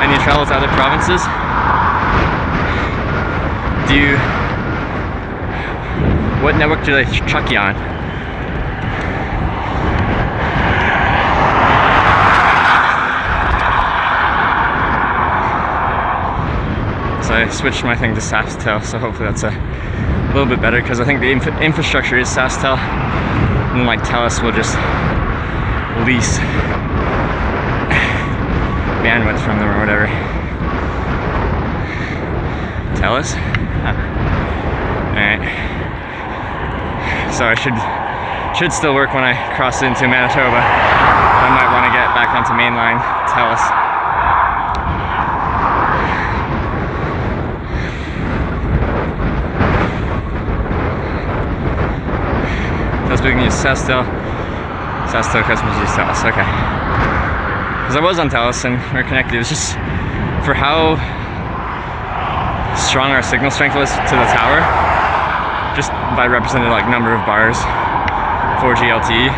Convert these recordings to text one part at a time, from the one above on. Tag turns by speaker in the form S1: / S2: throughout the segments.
S1: when you travel to other provinces, what network do they chuck you on? So I switched my thing to SaskTel, so hopefully that's a little bit better, because I think the infrastructure is SaskTel, and like TELUS will just lease bandwidth from them or whatever. TELUS? Alright. So I should still work when I cross into Manitoba. I might want to get back onto mainline TELUS. TELUS we can use SaskTel. SaskTel customers use TELUS. Okay. Because I was on TELUS and we're connected. It was just for how strong our signal strength was to the tower, just by represented like number of bars, 4G LTE.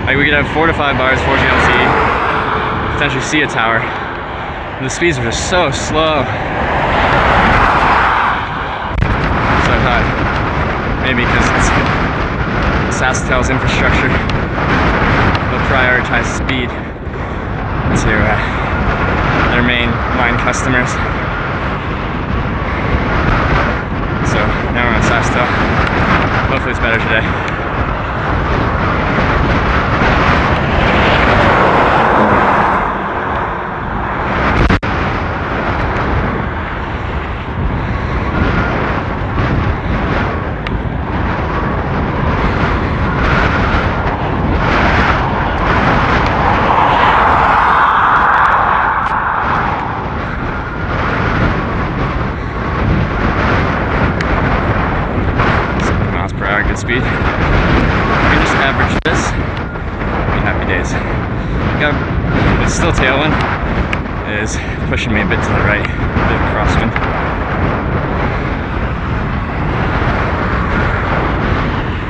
S1: Like we could have 4 to 5 bars, 4G LTE, potentially see a tower. And the speeds were just so slow. So I thought maybe because it's SaskTel's infrastructure, they'll prioritize speed to their main line customers. So now we're on SaskTel. Hopefully it's better today. Speed. We can just average this. Be happy days. It's still tailwind. It is pushing me a bit to the right, a bit of crosswind.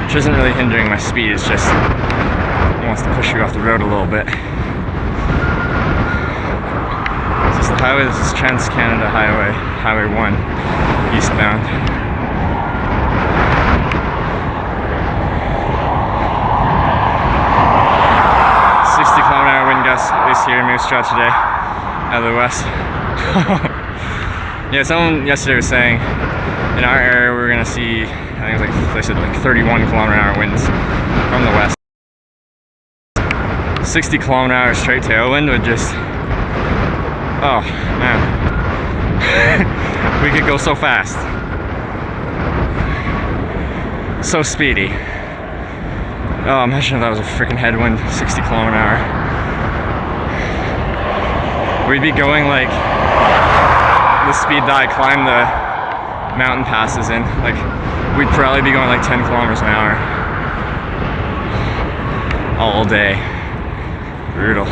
S1: Which isn't really hindering my speed, it's just it wants to push you off the road a little bit. This is the highway, this is Trans-Canada Highway, Highway 1, eastbound. 60-kilometer-hour wind gusts, at least here in Moose Jaw today, out of the west. Yeah, someone yesterday was saying in our area we're gonna see, I think it was like, they said like 31-kilometer-hour winds from the west. 60-kilometer-hour straight tailwind would just, oh man, we could go so fast, so speedy. Oh, imagine if that was a freaking headwind, 60 kilometer an hour. We'd be going like the speed that I climb the mountain passes in. Like, we'd probably be going like 10 kilometers an hour. All day. Brutal.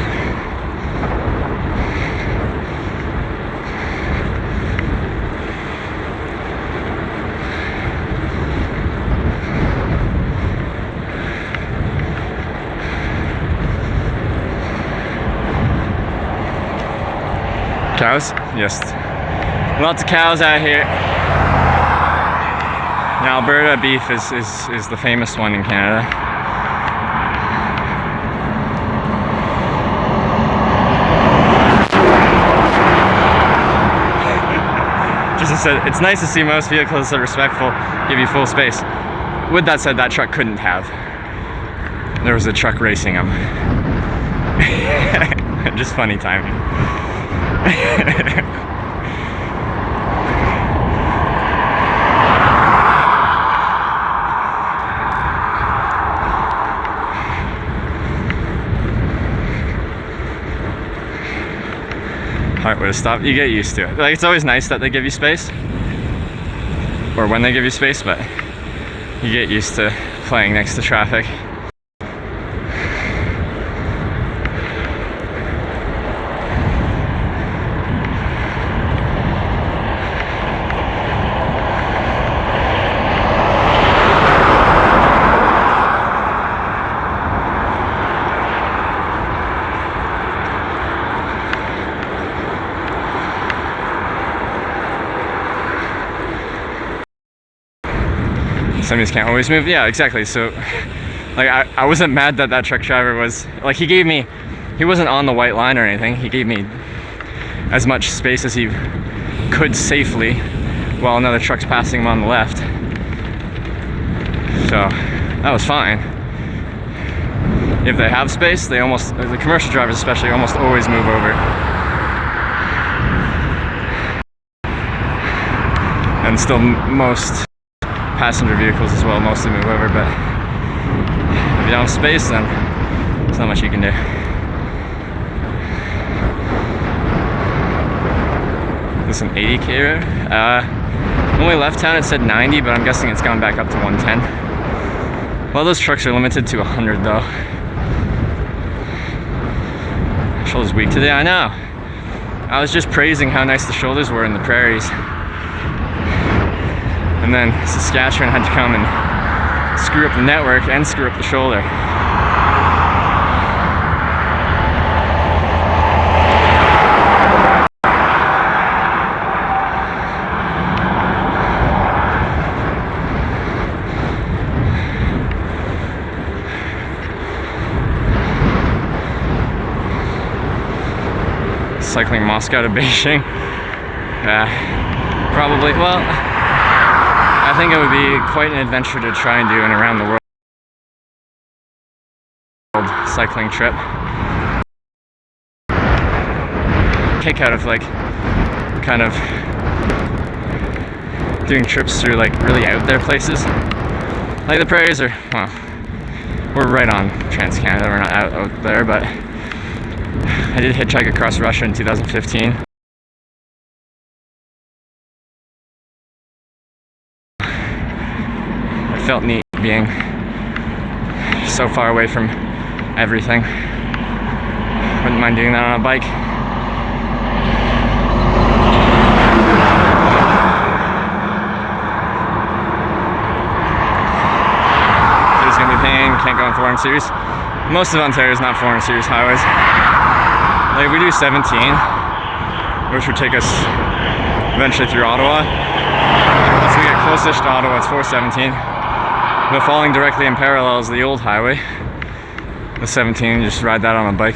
S1: Cows? Yes. Lots of cows out here. Now, Alberta beef is the famous one in Canada. Just as I said, it's nice to see most vehicles that are respectful, give you full space. With that said, that truck couldn't have. There was a truck racing him. Just funny timing. Hard way to stop. You get used to it. Like, it's always nice that they give you space, or when they give you space, but you get used to playing next to traffic. Semis can't always move. Yeah, exactly. So, like, I wasn't mad that that truck driver was, like, he wasn't on the white line or anything. He gave me as much space as he could safely while another truck's passing him on the left. So, that was fine. If they have space, the commercial drivers especially, almost always move over. And still most passenger vehicles as well mostly move over, but if you don't have space, then there's not much you can do. This is an 80K road. When we left town it said 90, but I'm guessing it's gone back up to 110. Well, those trucks are limited to 100 though. Shoulder's weak today, I know. I was just praising how nice the shoulders were in the prairies. And then Saskatchewan had to come and screw up the network and screw up the shoulder. Cycling Moscow to Beijing? Probably. Well, I think it would be quite an adventure to try and do an around the world cycling trip. Kick out of like kind of doing trips through like really out there places. Like the prairies are, well, we're right on Trans-Canada, we're not out there, but I did hitchhike across Russia in 2015. It felt neat being so far away from everything. Wouldn't mind doing that on a bike. There's gonna be pain, can't go on 400 series. Most of Ontario is not 400 series highways. Like we do 17, which would take us eventually through Ottawa. Once we get closest to Ottawa, it's 417. But falling directly in parallel is the old highway. The 17, you just ride that on a bike.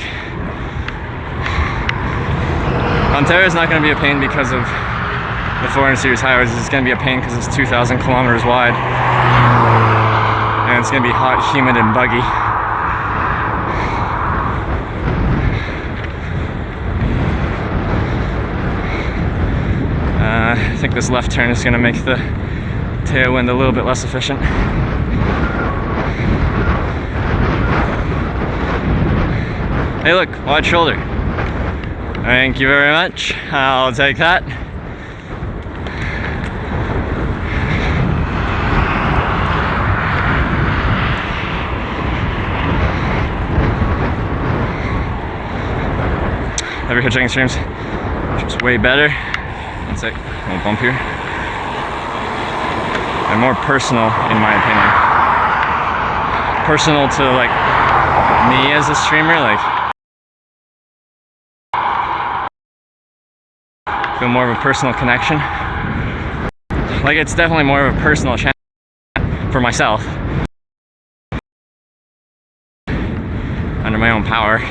S1: Ontario is not going to be a pain because of the 400 series highways. It's going to be a pain because it's 2,000 kilometers wide. And it's going to be hot, humid, and buggy. I think this left turn is going to make the tailwind a little bit less efficient. Hey look, wide shoulder. Thank you very much. I'll take that. Every hitchhiking streams just way better. It's like a little bump here. And more personal, in my opinion. Personal to like me as a streamer, like feel more of a personal connection. Like it's definitely more of a personal channel for myself. Under my own power.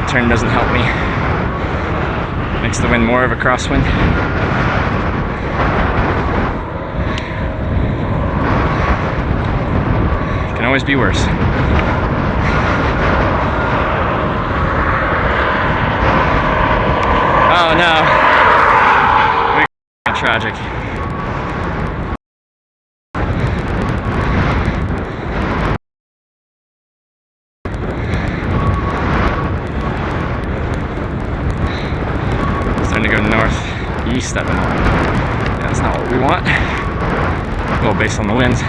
S1: Turn doesn't help me. Makes the wind more of a crosswind. Can always be worse. Oh no. Tragic. To go northeast at the moment. That's not what we want. Well, based on the winds.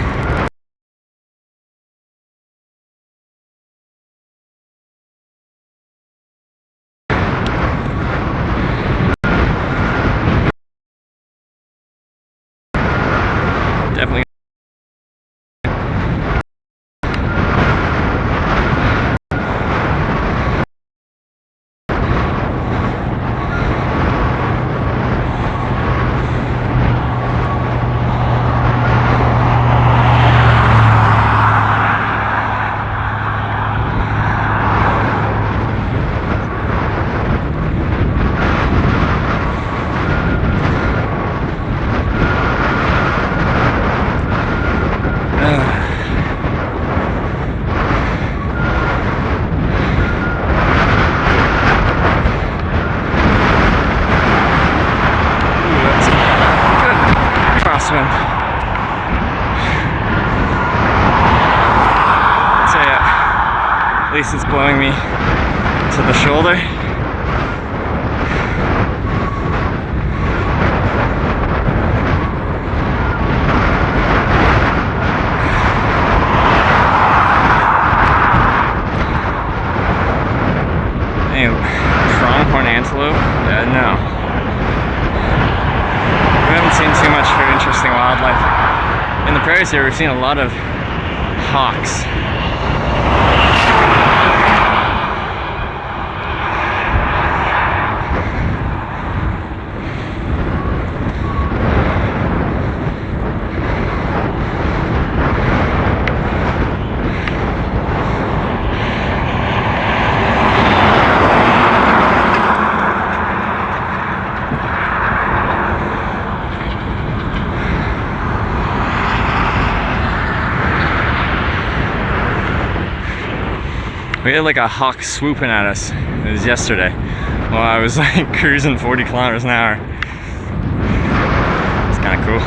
S1: crosswind. So yeah, at least it's blowing me to the shoulder. Pronghorn antelope? No. We haven't seen too much very interesting wildlife. In the prairies here, we've seen a lot of hawks. We had like a hawk swooping at us. It was yesterday. Well, I was like cruising 40 kilometers an hour. It's kind of cool.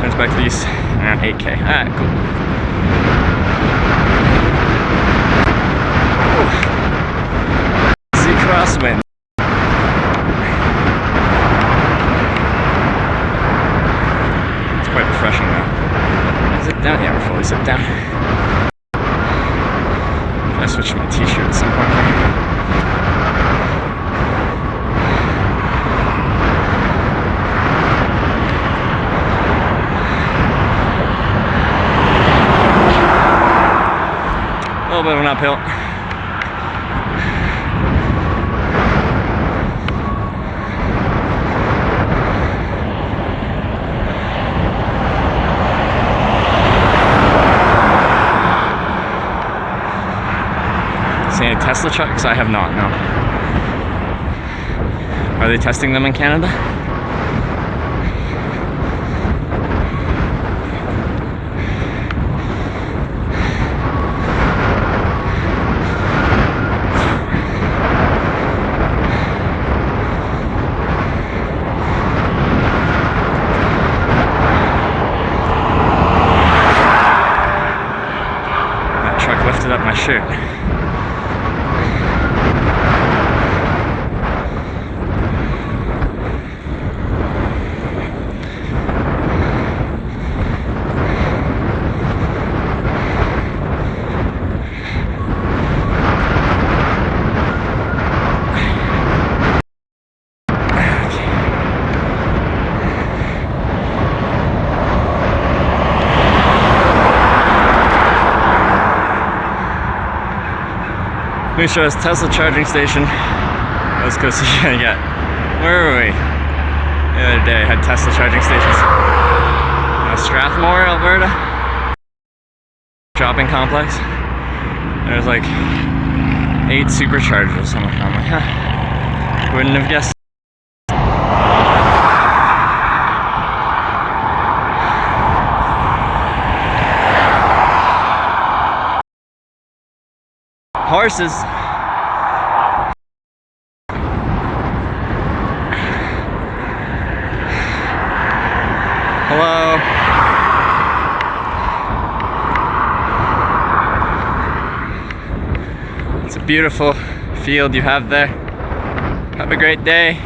S1: Turns back to the east around 8K. Alright, cool. Ooh. See crosswind. It's quite refreshing now. Zip down? Yeah, we're fully zipped down. I switched my t-shirt at some point. A little bit of an uphill. See any Tesla trucks? I have not, no. Are they testing them in Canada? That truck lifted up my shirt. Moose Jaw Tesla charging station. Let's go see what I get. Where were we? The other day I had Tesla charging stations. Strathmore, Alberta. Shopping complex. There's like 8 superchargers. I'm like, huh. Wouldn't have guessed. Horses. Hello. It's a beautiful field you have there. Have a great day.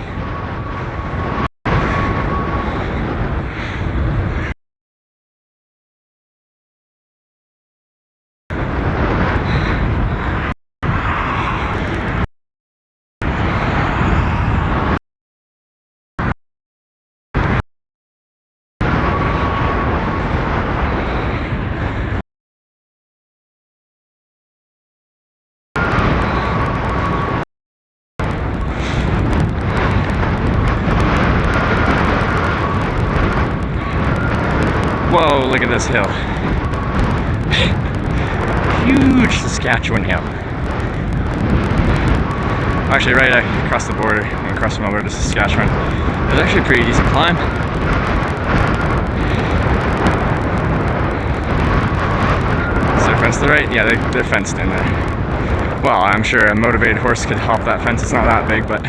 S1: Whoa, look at this hill. Huge Saskatchewan hill. Actually, right across the border, across from Alberta to Saskatchewan, it's actually a pretty decent climb. Is there a fence to the right? Yeah, they're fenced in there. Well, I'm sure a motivated horse could hop that fence. It's not that big, but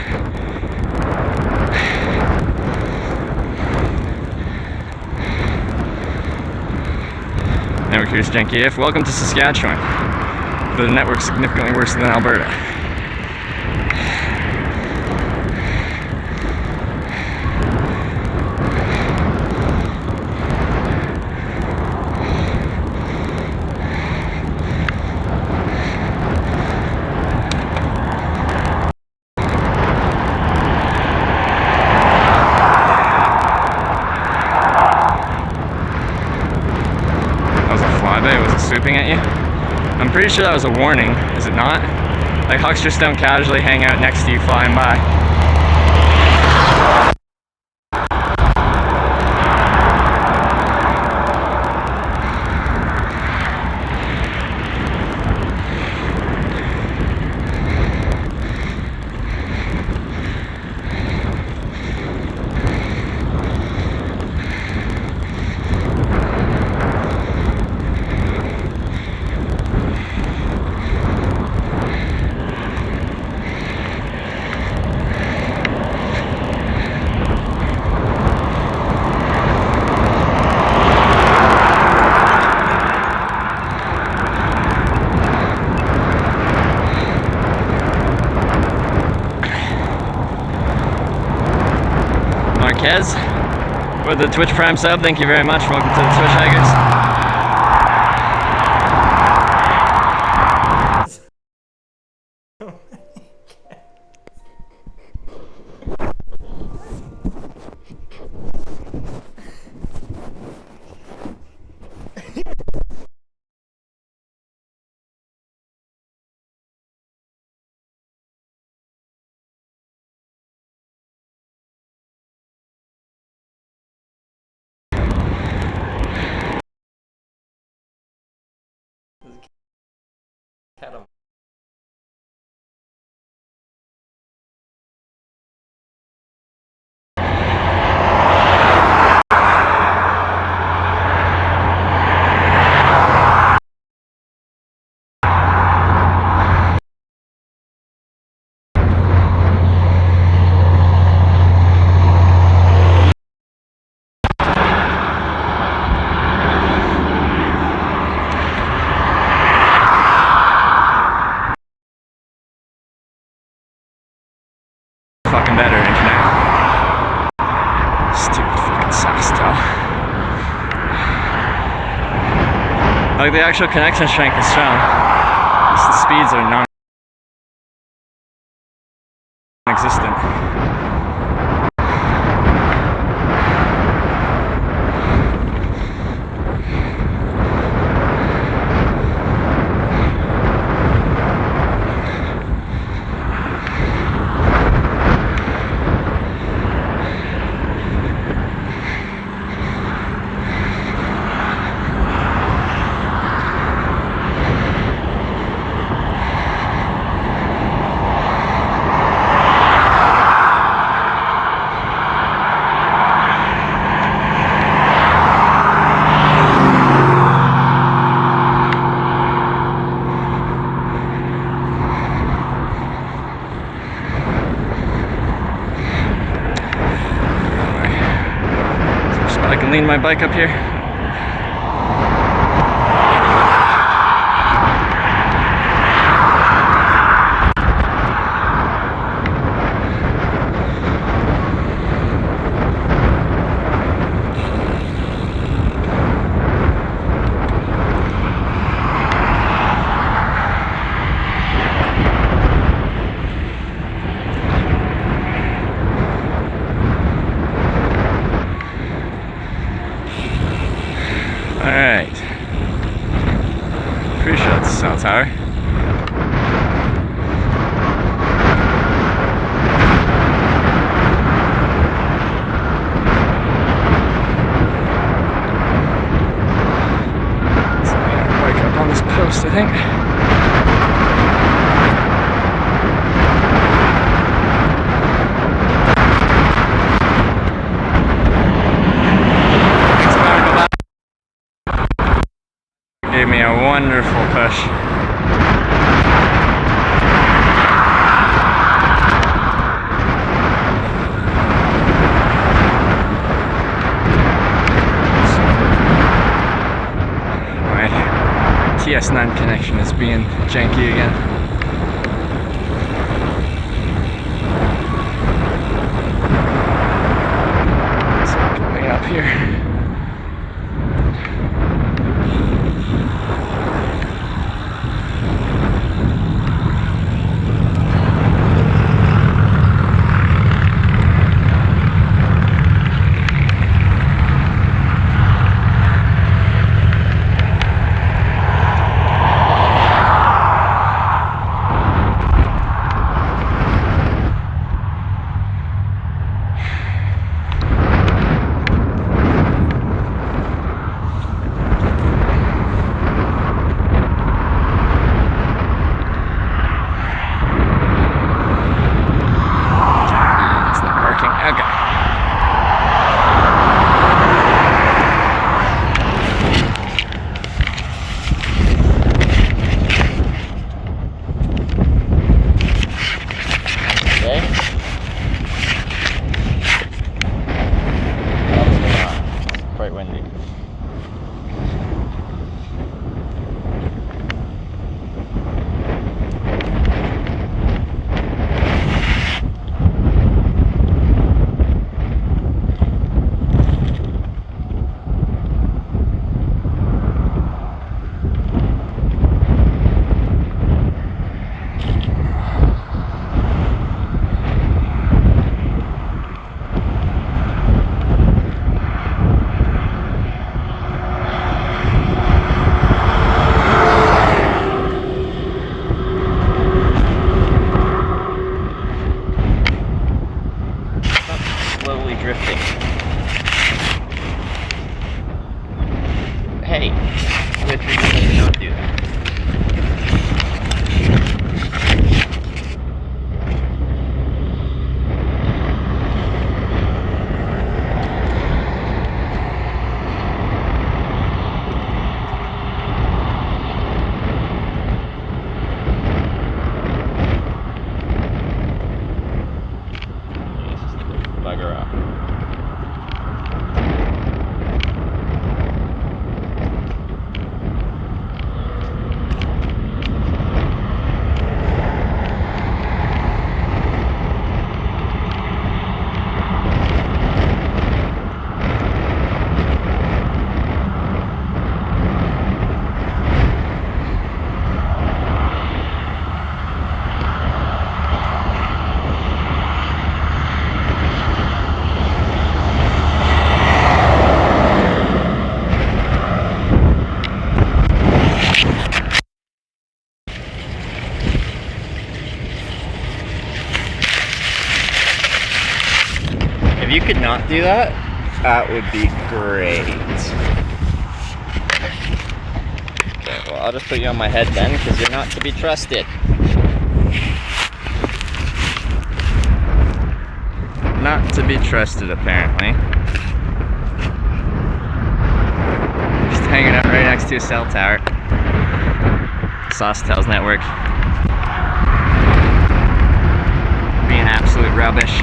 S1: here's Janky AF. Welcome to Saskatchewan. The network's significantly worse than Alberta. Was it swooping at you? I'm pretty sure that was a warning, is it not? Like, hawks just don't casually hang out next to you flying by. Marquez with the Twitch Prime sub, thank you very much. Welcome to the Twitch Haggers. Fucking better internet. Stupid fucking Saxtel. Like, the actual connection strength is strong. Just the speeds are non-existent. I can lean my bike up here. Alright. Pretty sure that's the cell tower. So I'm gonna wake up on this post, I think. Gave me a wonderful push. Right. PS9 connection is being janky again. So way up here.
S2: Drifting. Hey, which reason did you not do that? Bugger off. If you could not do that, that would be great. Okay, well, I'll just put you on my head then, because you're not to be trusted.
S1: Not to be trusted, apparently. Just hanging out right next to a cell tower. Saucetels network. Being absolute rubbish.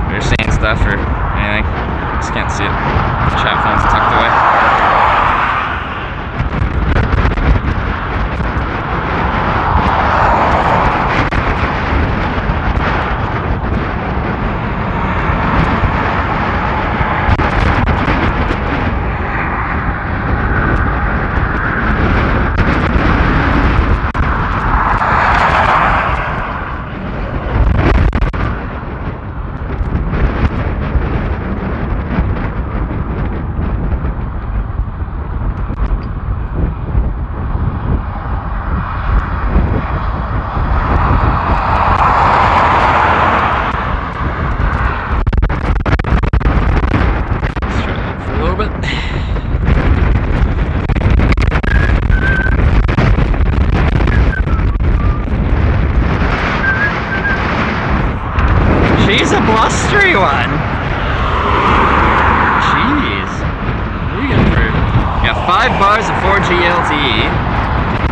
S1: They're saying stuff or anything. Just can't see it. Chat phone's tucked away. She's a blustery one. Jeez. What are you getting for? Yeah, 5 bars of 4G LTE.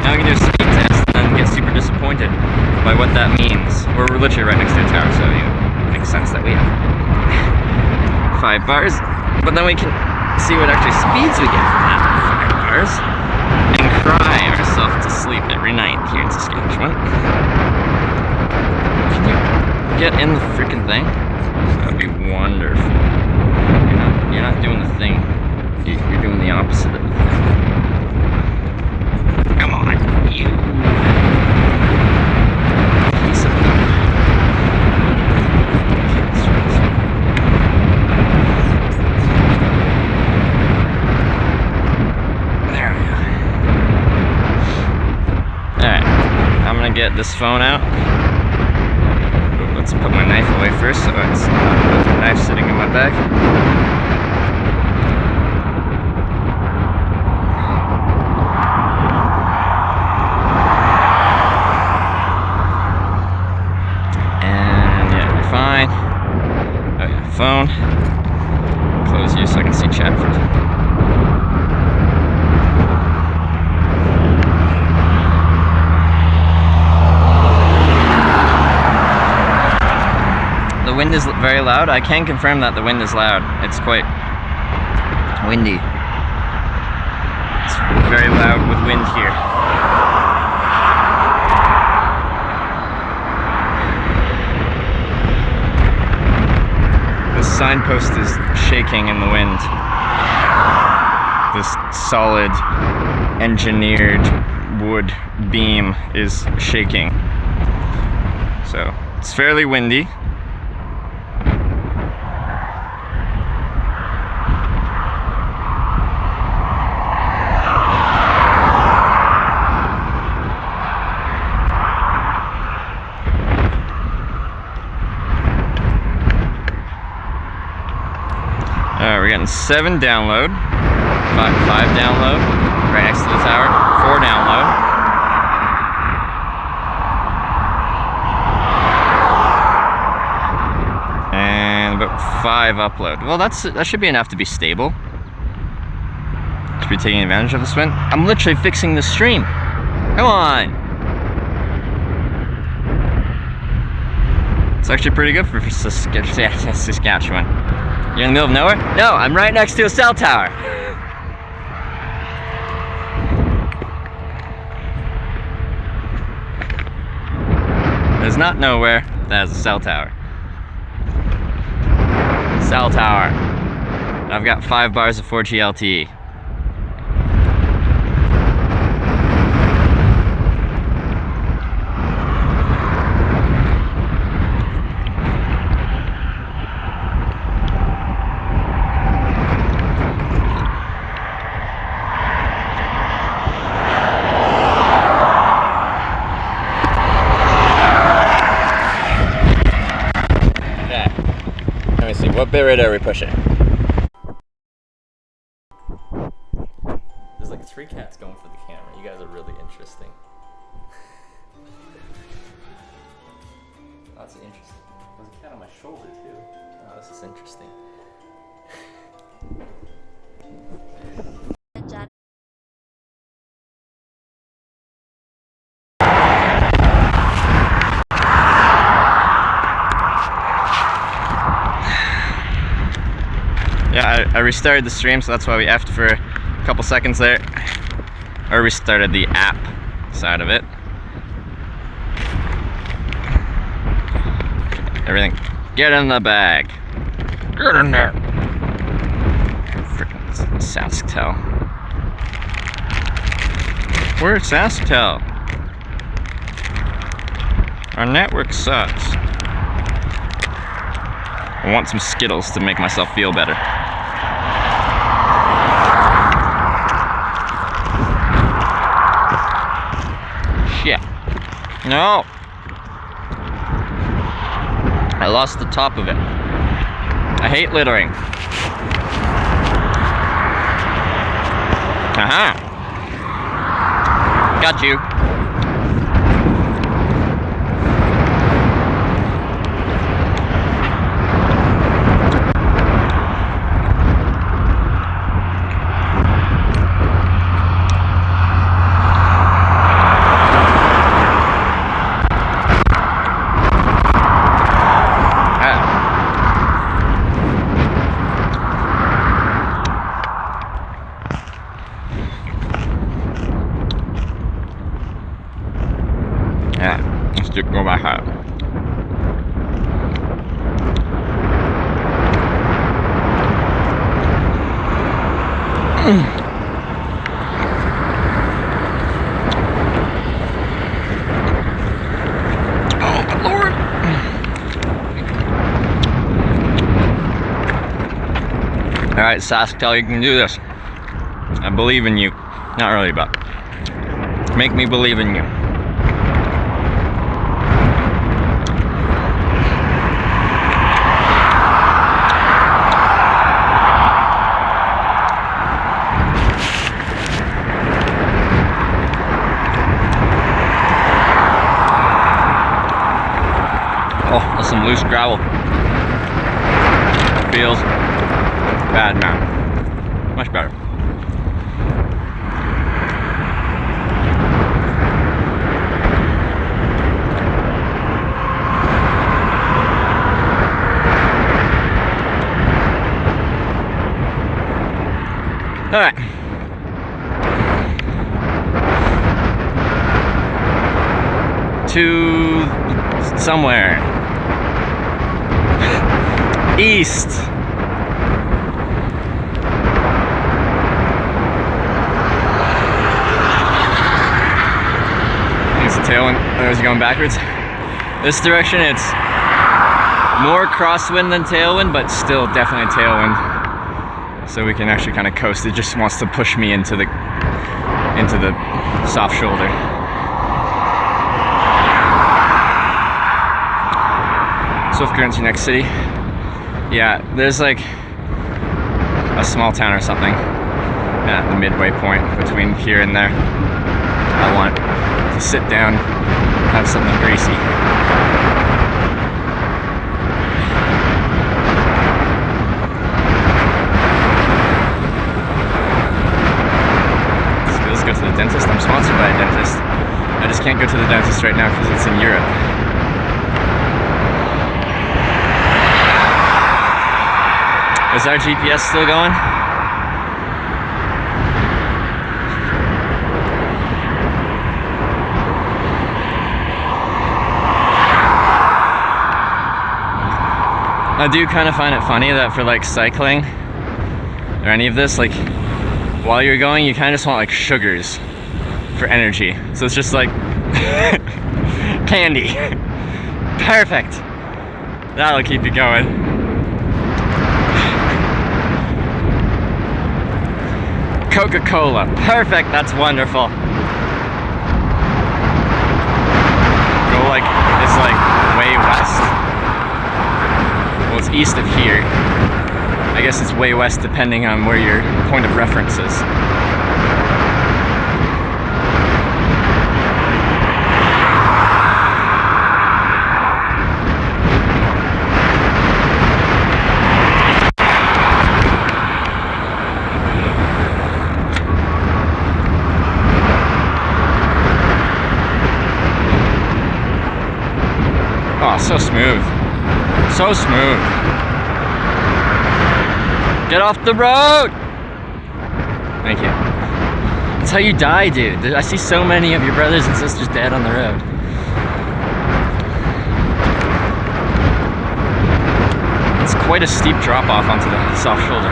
S1: Now we can do a speed test and then get super disappointed by what that means. We're literally right next to a tower, so it makes sense that we have 5 bars. But then we can see what actual speeds we get from that 5 bars and cry ourselves to sleep every night here in Saskatchewan. Can you get in the freaking thing? That'd be wonderful. You're not doing the thing. You're doing the opposite of the thing. Come on, you piece of there we go. Alright, I'm gonna get this phone out. Let's put my knife away first, so it's not a knife sitting in my bag. And yeah, we're fine. Oh yeah, phone. Close you so I can see chat first. The wind is very loud. I can confirm that the wind is loud. It's quite windy. It's very loud with wind here. This signpost is shaking in the wind. This solid engineered wood beam is shaking. So it's fairly windy. We're getting 7 download, 5 download, right next to the tower, 4 download. And about 5 upload. Well, that should be enough to be stable. To be taking advantage of this wind. I'm literally fixing the stream. Come on! It's actually pretty good for Saskatchewan. You're in the middle of nowhere? No, I'm right next to a cell tower. There's not nowhere that has a cell tower. Cell tower. I've got 5 bars of 4G LTE. What bit rate are we pushing? There's like 3 cats going for the camera. You guys are really interesting. That's interesting. There's a cat on my shoulder too. Oh, this is interesting. Yeah, I restarted the stream, so that's why we effed for a couple seconds there. Or restarted the app side of it. Everything. Get in the bag. Get in there. Frickin' SaskTel. Where's SaskTel? Our network sucks. I want some Skittles to make myself feel better. Shit. No. I lost the top of it. I hate littering. Aha. Got you. Yeah, let's just go back out. Oh, good Lord. Alright, SaskTel, you can do this. I believe in you. Not really, but make me believe in you. Oh, that's some loose gravel. Feels bad now. Much better. All right. To somewhere. East. It's a tailwind. I was going backwards. This direction, it's more crosswind than tailwind, but still definitely tailwind. So we can actually kind of coast. It just wants to push me into the soft shoulder. Swift Current's your next city. Yeah, there's like a small town or something at the midway point between here and there. I want to sit down, have something greasy. Let's go to the dentist. I'm sponsored by a dentist. I just can't go to the dentist right now because it's in Europe. Is our GPS still going? I do kind of find it funny that for like cycling or any of this, like while you're going, you kind of just want like sugars for energy. So it's just like candy. Perfect. That'll keep you going. Coca-Cola. Perfect, that's wonderful. Go like, it's like way west. Well, it's east of here. I guess it's way west depending on where your point of reference is. Oh, so smooth. So smooth. Get off the road! Thank you. That's how you die, dude. I see so many of your brothers and sisters dead on the road. It's quite a steep drop off onto the soft shoulder.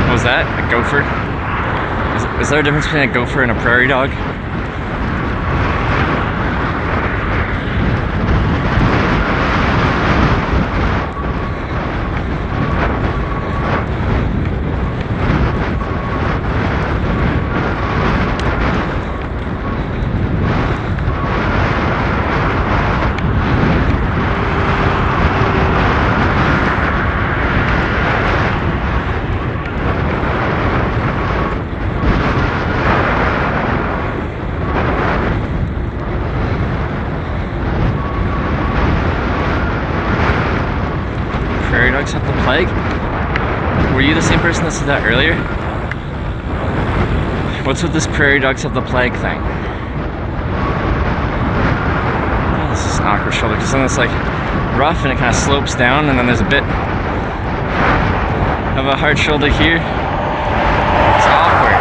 S1: What was that? A gopher? Is there a difference between a gopher and a prairie dog? Prairie dogs have the plague? Were you the same person that said that earlier? What's with this prairie dogs have the plague thing? Oh, this is an awkward shoulder because then it's like rough and it kind of slopes down, and then there's a bit of a hard shoulder here. It's awkward.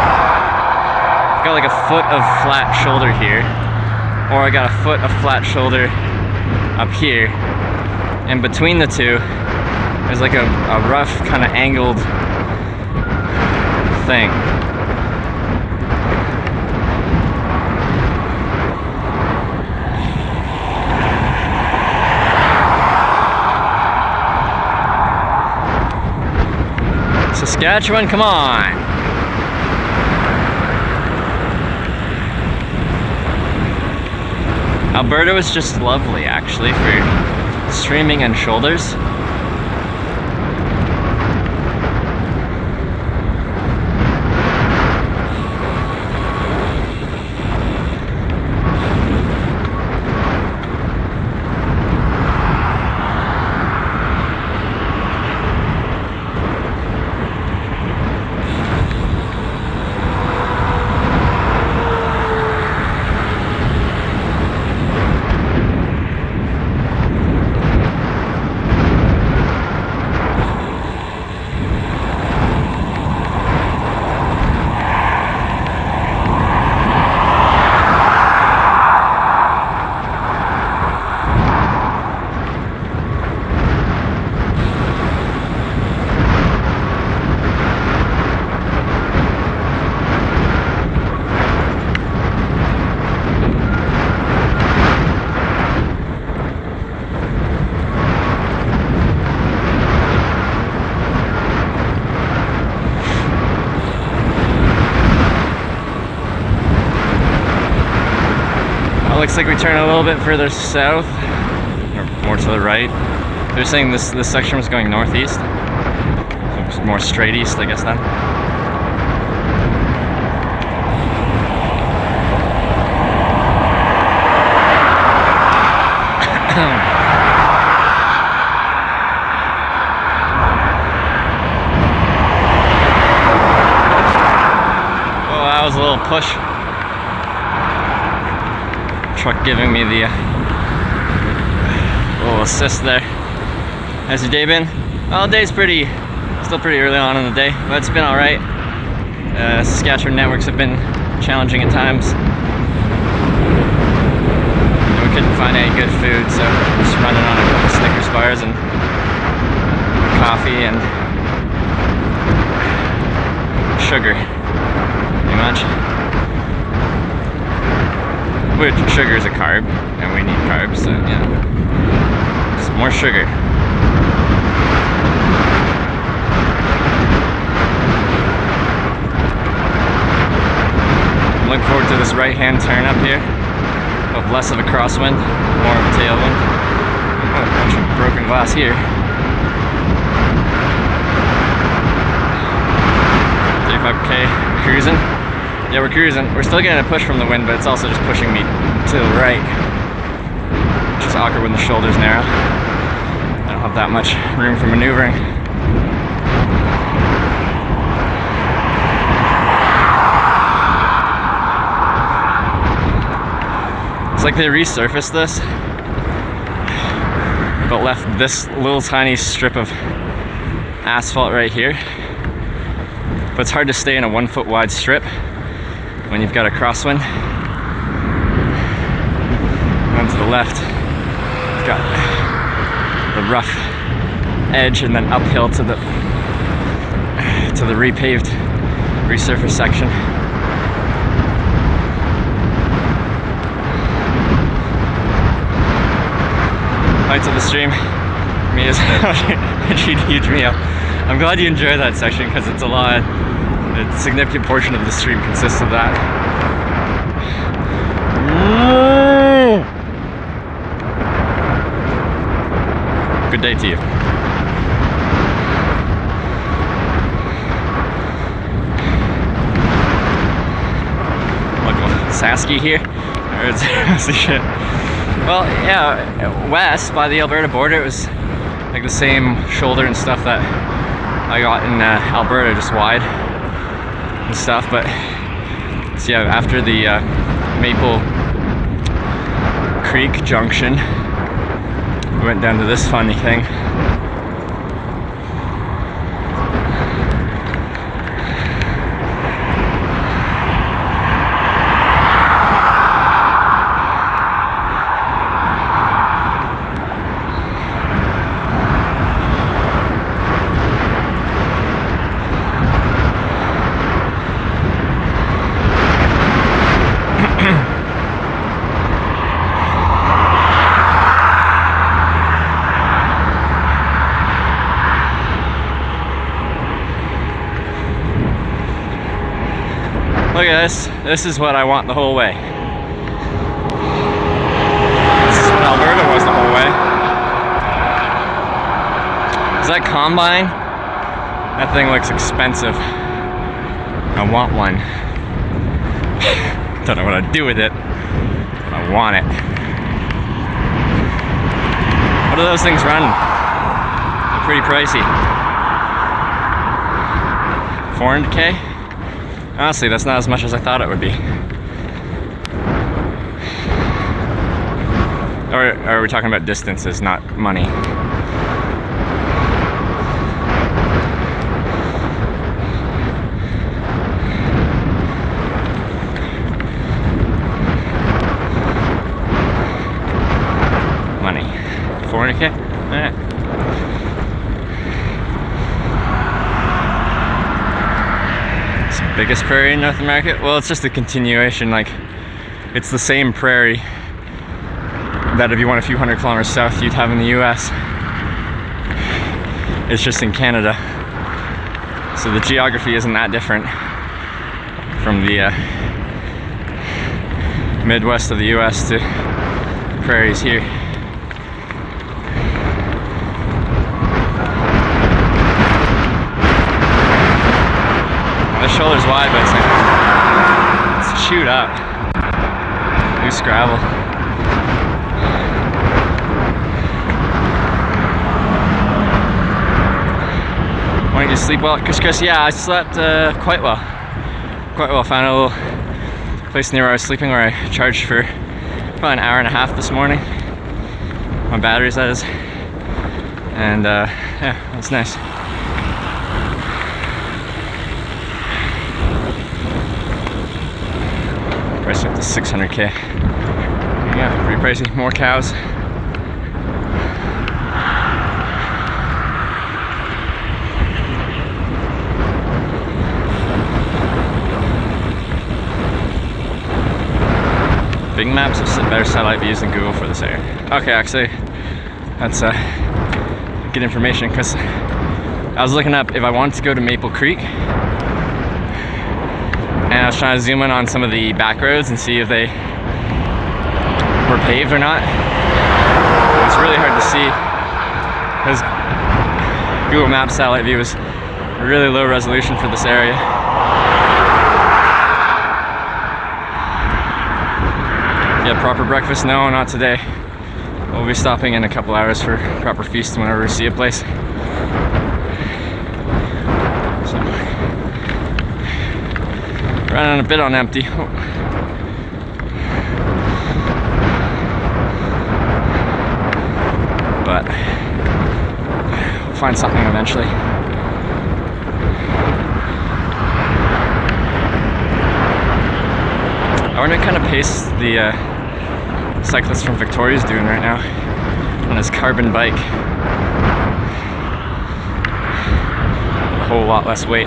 S1: I've got like a foot of flat shoulder here, or I got a foot of flat shoulder up here, and between the two there's like a rough kind of angled thing. Saskatchewan, come on! Alberta was just lovely actually for streaming and shoulders. Looks like we turn a little bit further south, or more to the right. They're saying this section was going northeast, so it's more straight east, I guess then. Oh, that was a little push. Truck giving me the little assist there. How's your day been? Well, the day's still pretty early on in the day, but it's been alright. Saskatchewan networks have been challenging at times. And we couldn't find any good food, so just running on a couple Snickers bars and coffee and sugar, pretty much. Which sugar is a carb, and we need carbs, so yeah. Just more sugar. I'm looking forward to this right-hand turn up here. Of less of a crosswind, more of a tailwind. Oh, a bunch of broken glass here. 35k cruising. Yeah, we're cruising. We're still getting a push from the wind, but it's also just pushing me to the right. Which is awkward when the shoulder's narrow. I don't have that much room for maneuvering. It's like they resurfaced this, but left this little tiny strip of asphalt right here, but it's hard to stay in a 1 foot wide strip when you've got a crosswind. And to the left, you've got the rough edge and then uphill to the repaved, resurfaced section. Heights of the stream for me is a huge meal. I'm glad you enjoy that section because it's a lot. A significant portion of the stream consists of that. Good day to you. Local Sasky here. It's the shit. Well, yeah, west by the Alberta border, it was like the same shoulder and stuff that I got in Alberta, just wide and stuff. But so yeah, after the Maple Creek Junction, we went down to this funny thing. Look at this. This is what I want the whole way. This is what Alberta was the whole way. Is that combine? That thing looks expensive. I want one. Don't know what I'd do with it, but I want it. What do those things run? They're pretty pricey. $400K? Honestly, that's not as much as I thought it would be. Or are we talking about distances, not money? Money. 400K? Alright. Biggest prairie in North America? Well, it's just a continuation. Like, it's the same prairie that if you went a few hundred kilometers south you'd have in the US. It's just in Canada. So the geography isn't that different from the Midwest of the US to the prairies here. The shoulder's wide, but it's chewed up. Loose gravel. Why don't you sleep well? Chris, yeah, I slept quite well. Quite well. Found a little place near where I was sleeping where I charged for about an hour and a half this morning. My batteries, that is. And yeah, it was nice. Price up to 600K. Yeah, pretty pricey. More cows. Bing Maps have better satellite views than Google for this area. Okay, actually, that's good information because I was looking up if I wanted to go to Maple Creek. And I was trying to zoom in on some of the back roads and see if they were paved or not. It's really hard to see because Google Maps satellite view is really low resolution for this area. Yeah, proper breakfast? No, not today. We'll be stopping in a couple hours for proper feast whenever we see a place. Running a bit on empty. But we'll find something eventually. I wonder what kind of pace the cyclist from Victoria is doing right now on his carbon bike. A whole lot less weight.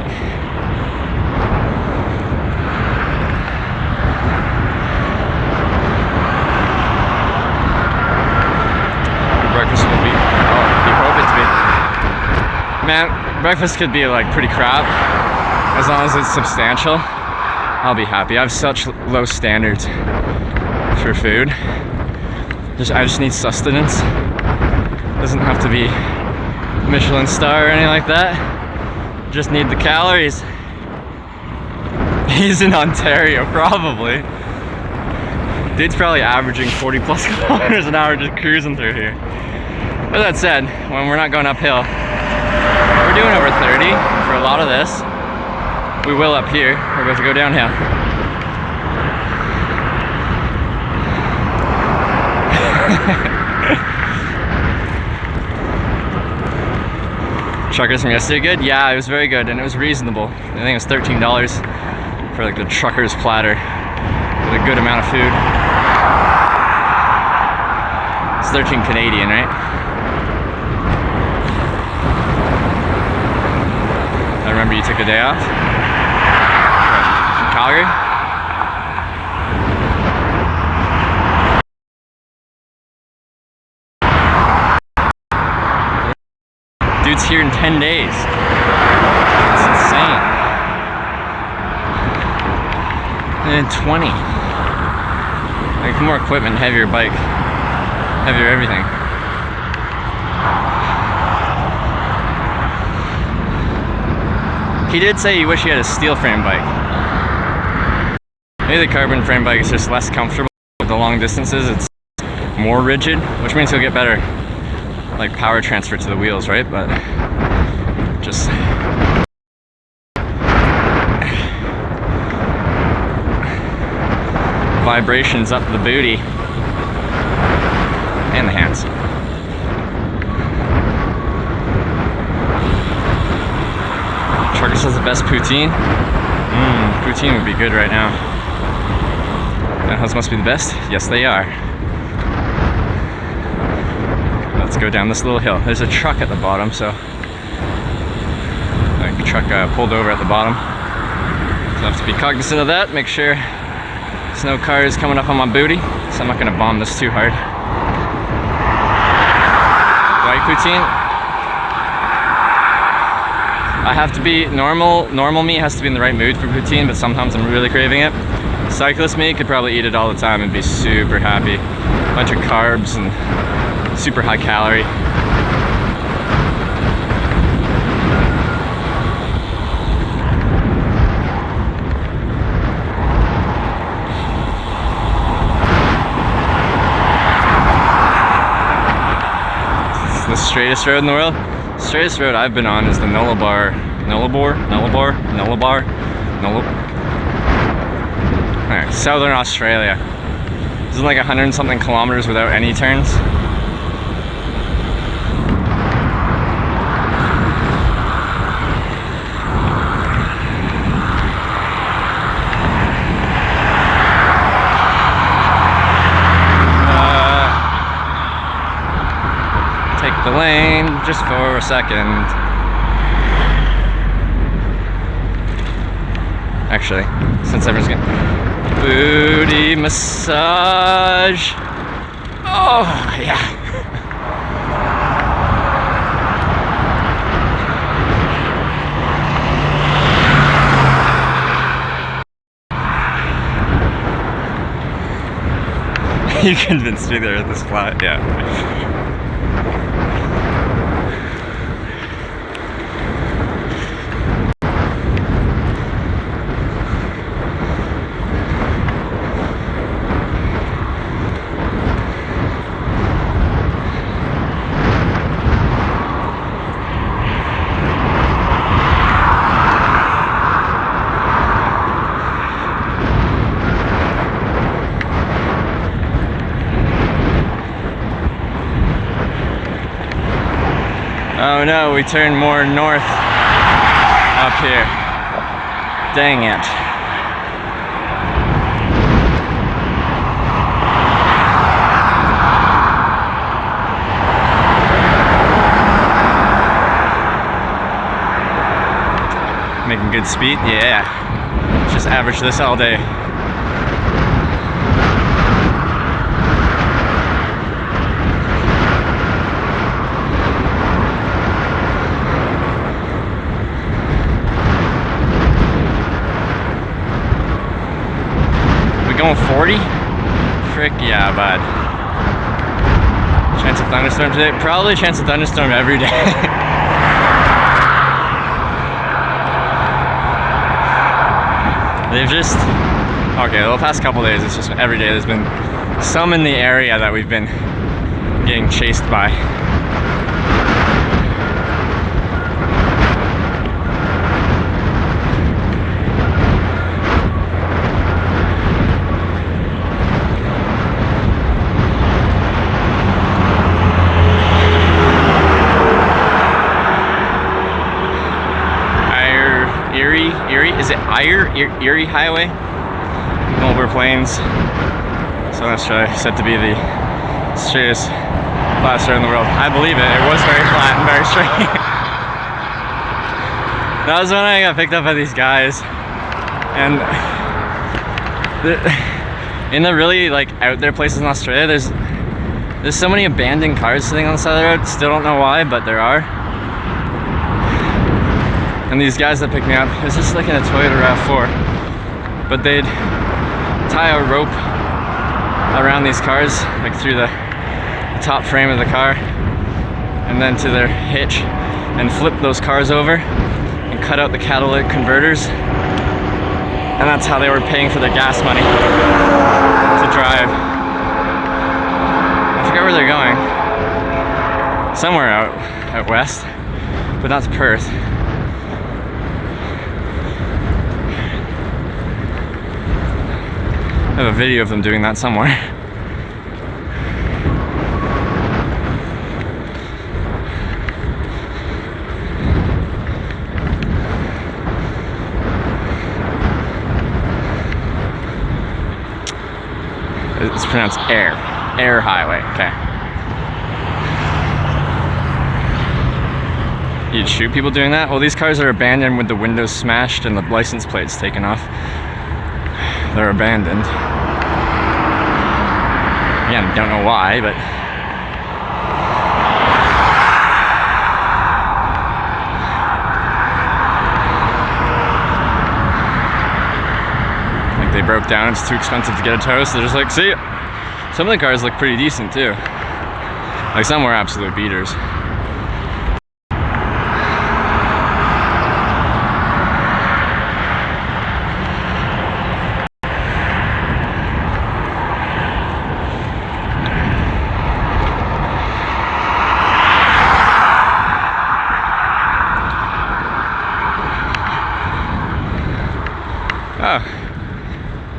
S1: Breakfast will be, oh, you hope it to be. Man, breakfast could be like pretty crap. As long as it's substantial, I'll be happy. I have such low standards for food. I just need sustenance. Doesn't have to be Michelin star or anything like that. Just need the calories. He's in Ontario, probably. Dude's probably averaging 40 plus kilometers an hour just cruising through here. But that said, when we're not going uphill, we're doing over 30 for a lot of this. We will up here. We're about to go downhill. Truckers from yesterday good? Yeah, it was very good and it was reasonable. I think it was $13 for like the trucker's platter with a good amount of food. It's 13 Canadian, right? I remember you took a day off. From Calgary? Dude's here in 10 days. It's insane. And then 20. Like more equipment, heavier bike, heavier everything. He did say he wished he had a steel frame bike. Maybe the carbon frame bike is just less comfortable with the long distances. It's more rigid, which means he'll get better like power transfer to the wheels, right? But just vibrations up the booty and the hands. Truckers has the best poutine. Poutine would be good right now. Those must be the best? Yes, they are. Let's go down this little hill. There's a truck at the bottom, so the truck pulled over at the bottom. So I have to be cognizant of that. Make sure there's no cars coming up on my booty. So I'm not gonna bomb this too hard. Like poutine. I have to be normal me has to be in the right mood for poutine, but sometimes I'm really craving it. Cyclist me could probably eat it all the time and be super happy. Bunch of carbs and super high calorie. It's the straightest road in the world. The straightest road I've been on is the Nullarbor. Alright, Southern Australia. Isn't like 100 and something kilometers without any turns. Take the lane just for a second. Actually, since everyone's getting booty massage. Oh, yeah. You convinced me there at this flat, yeah. Oh no, we turned more north up here. Dang it. Making good speed? Yeah. Let's just average this all day. We going 40? Frick yeah, bud. Chance of thunderstorm today? Probably chance of thunderstorm every day. They've just, okay, the past couple days, it's just every day there's been some in the area that we've been getting chased by. Erie? Is it Erie Highway? Over Plains. So that's said to be the straightest flat straight in the world. I believe it. It was very flat and very straight. That was when I got picked up by these guys, and in the really like out there places in Australia, there's so many abandoned cars sitting on the side of the road. Still don't know why, but there are. And these guys that picked me up, it's just like in a Toyota RAV4, but they'd tie a rope around these cars, like through the top frame of the car, and then to their hitch, and flip those cars over and cut out the catalytic converters. And that's how they were paying for their gas money to drive. I forget where they're going. Somewhere out west, but not to Perth. I have a video of them doing that somewhere. It's pronounced Air Highway, okay. You'd shoot people doing that? Well, these cars are abandoned with the windows smashed and the license plates taken off. They're abandoned. Again, don't know why, but like they broke down, it's too expensive to get a tow, so they're just like, see ya. Some of the cars look pretty decent too. Like some were absolute beaters. Oh,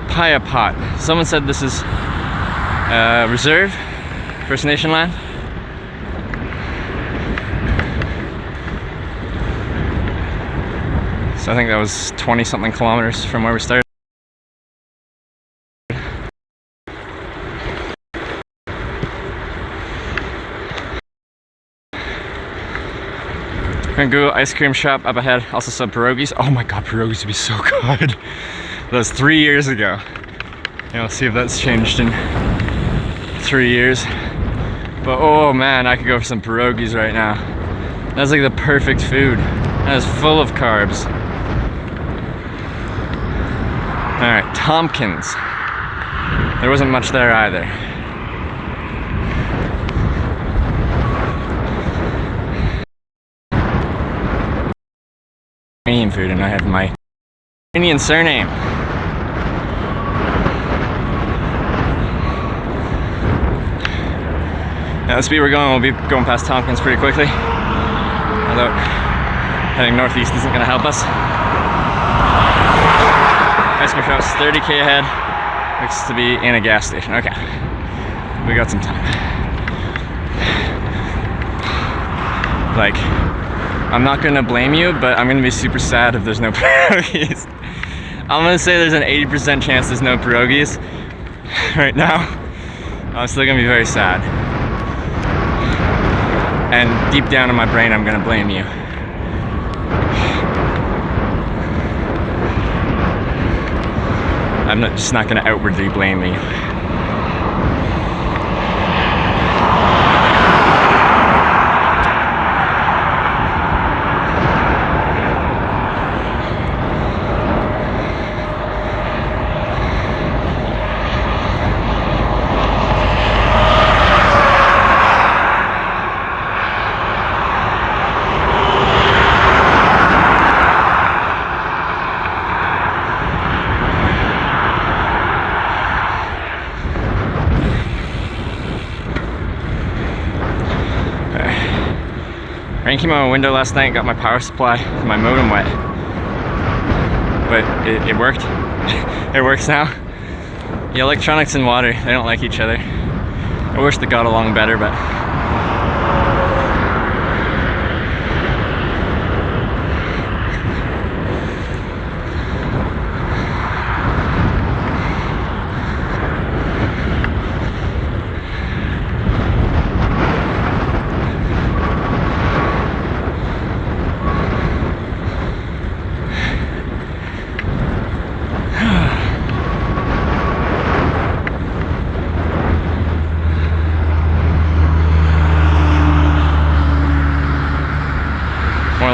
S1: Payapot. Someone said this is reserve, First Nation land. So I think that was 20 something kilometers from where we started. We're gonna go ice cream shop up ahead. Also some pierogies. Oh my god, pierogies would be so good. That was 3 years ago. Yeah, we'll see if that's changed in 3 years. But oh man, I could go for some pierogies right now. That's like the perfect food. That is full of carbs. Alright, Tompkins. There wasn't much there either. Indian food, and I have my Indian surname. Now the speed we're going, we'll be going past Tompkins pretty quickly. Although heading northeast isn't going to help us. Ice cream shop's 30k ahead. Looks to be in a gas station. Okay, we got some time. Like, I'm not gonna blame you, but I'm gonna be super sad if there's no pierogies. I'm gonna say there's an 80% chance there's no pierogies right now. I'm still gonna be very sad. And deep down in my brain, I'm gonna blame you. I'm just not going to outwardly blame me. Rain came out my window last night, got my power supply, my modem wet. But it worked. It works now. Yeah, electronics and water, they don't like each other. I wish they got along better, but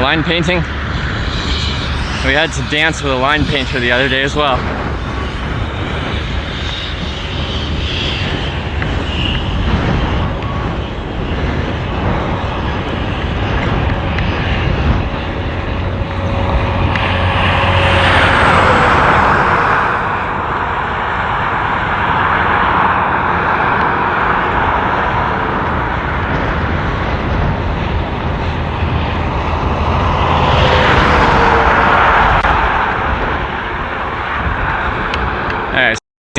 S1: line painting. We had to dance with a line painter the other day as well.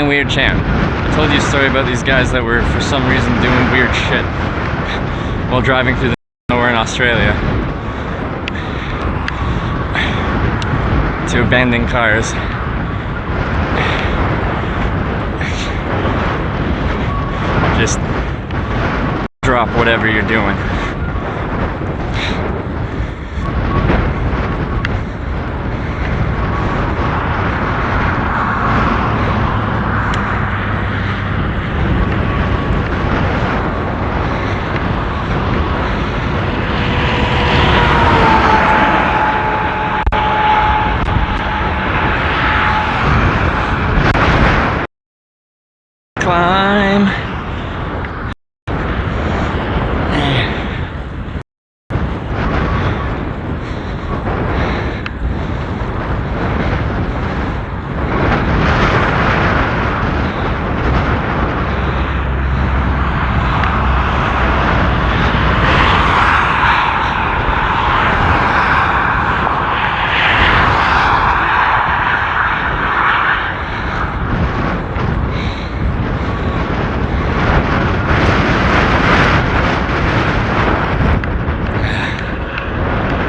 S1: Weird champ. I told you a story about these guys that were for some reason doing weird shit while driving through the nowhere in Australia to abandoned cars. Just drop whatever you're doing. Climb.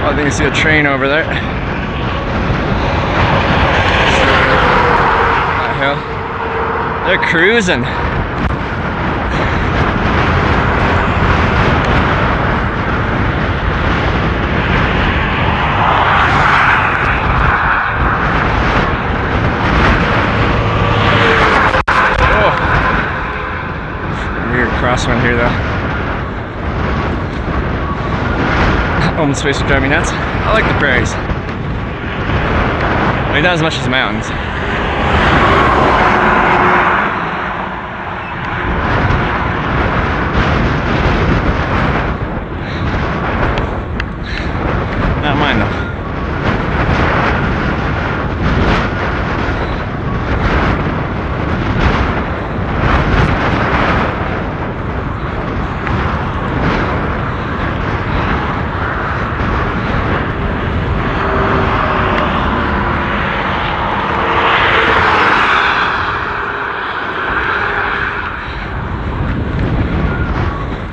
S1: I think you see a train over there. That hill. They're cruising. Oh. Weird crosswind here though. Open space would drive me nuts. I like the prairies. I mean, not as much as the mountains. Not mine though.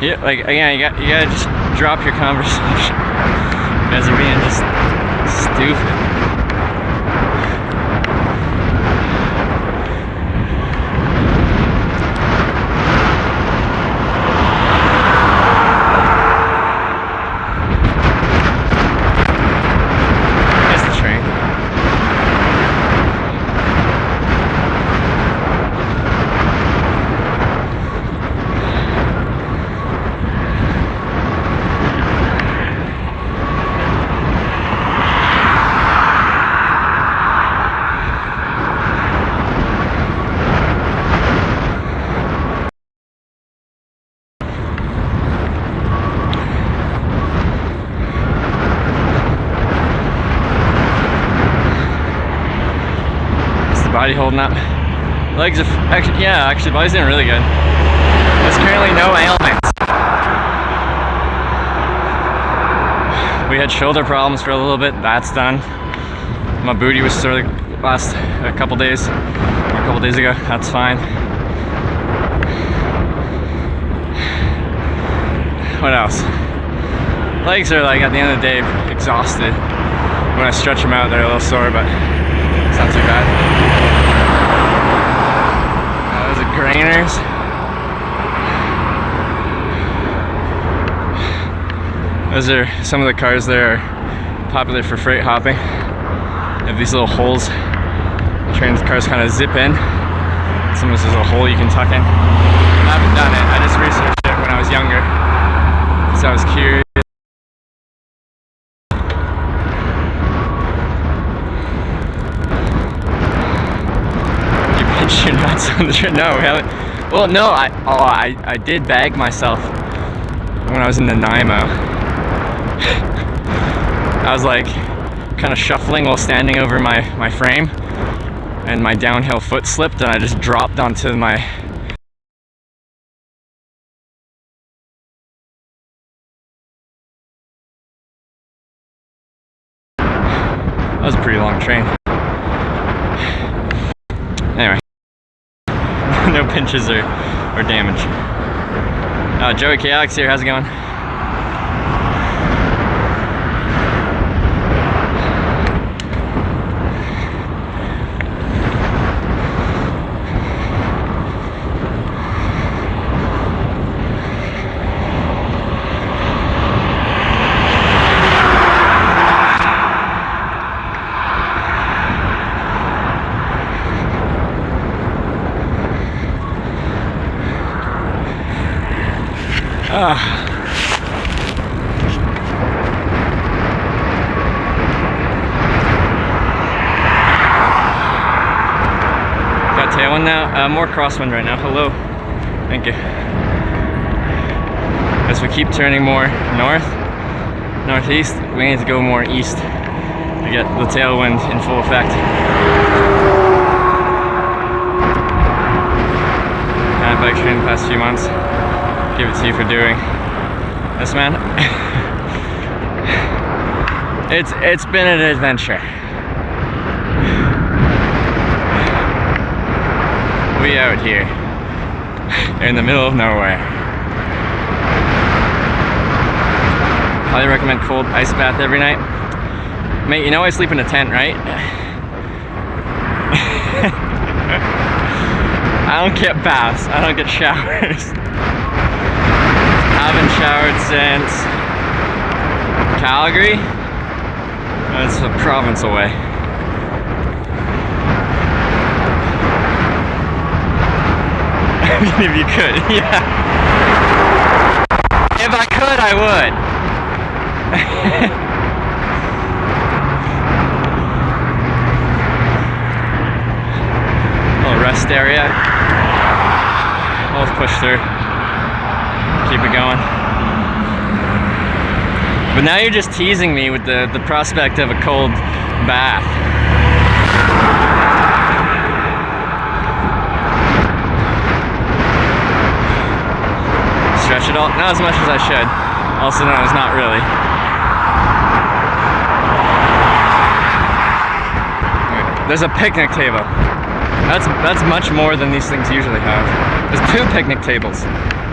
S1: Yeah, like again, you gotta just drop your conversation because you're being just stupid. There's the train. body holding up. Legs are actually body's doing really good. There's currently no ailments. We had shoulder problems for a little bit. That's done. My booty was sort of last a couple days ago. That's fine. What else? Legs are like at the end of the day exhausted. When I stretch them out, they're a little sore, but it's not too bad. Those are grainers. Those are some of the cars that are popular for freight hopping. They have these little holes. Cars kind of zip in. Sometimes there's a hole you can tuck in. I haven't done it. I just researched it when I was younger, so I was curious. You pinched your nuts on the trip? No, we haven't. Well, no. I did bag myself when I was in Nanaimo. I was like kind of shuffling while standing over my frame, and my downhill foot slipped and I just dropped onto my that was a pretty long train. Anyway, no pinches or damage. Joey K. Alex here, how's it going? Got tailwind now, more crosswind right now. Hello, thank you. As we keep turning more northeast, we need to go more east to get the tailwind in full effect. Bike training the past few months. Give it to you for doing this, man. It's been an adventure. We out here in the middle of nowhere. Highly recommend cold ice bath every night. Mate, you know I sleep in a tent, right? I don't get baths. I don't get showers. Haven't showered since Calgary. That's a province away. If you could, yeah. If I could, I would. Little rest area. Let's push through. Keep it going. But now you're just teasing me with the prospect of a cold bath. Stretch it all, not as much as I should. Also known as not really. There's a picnic table. That's much more than these things usually have. There's 2 picnic tables,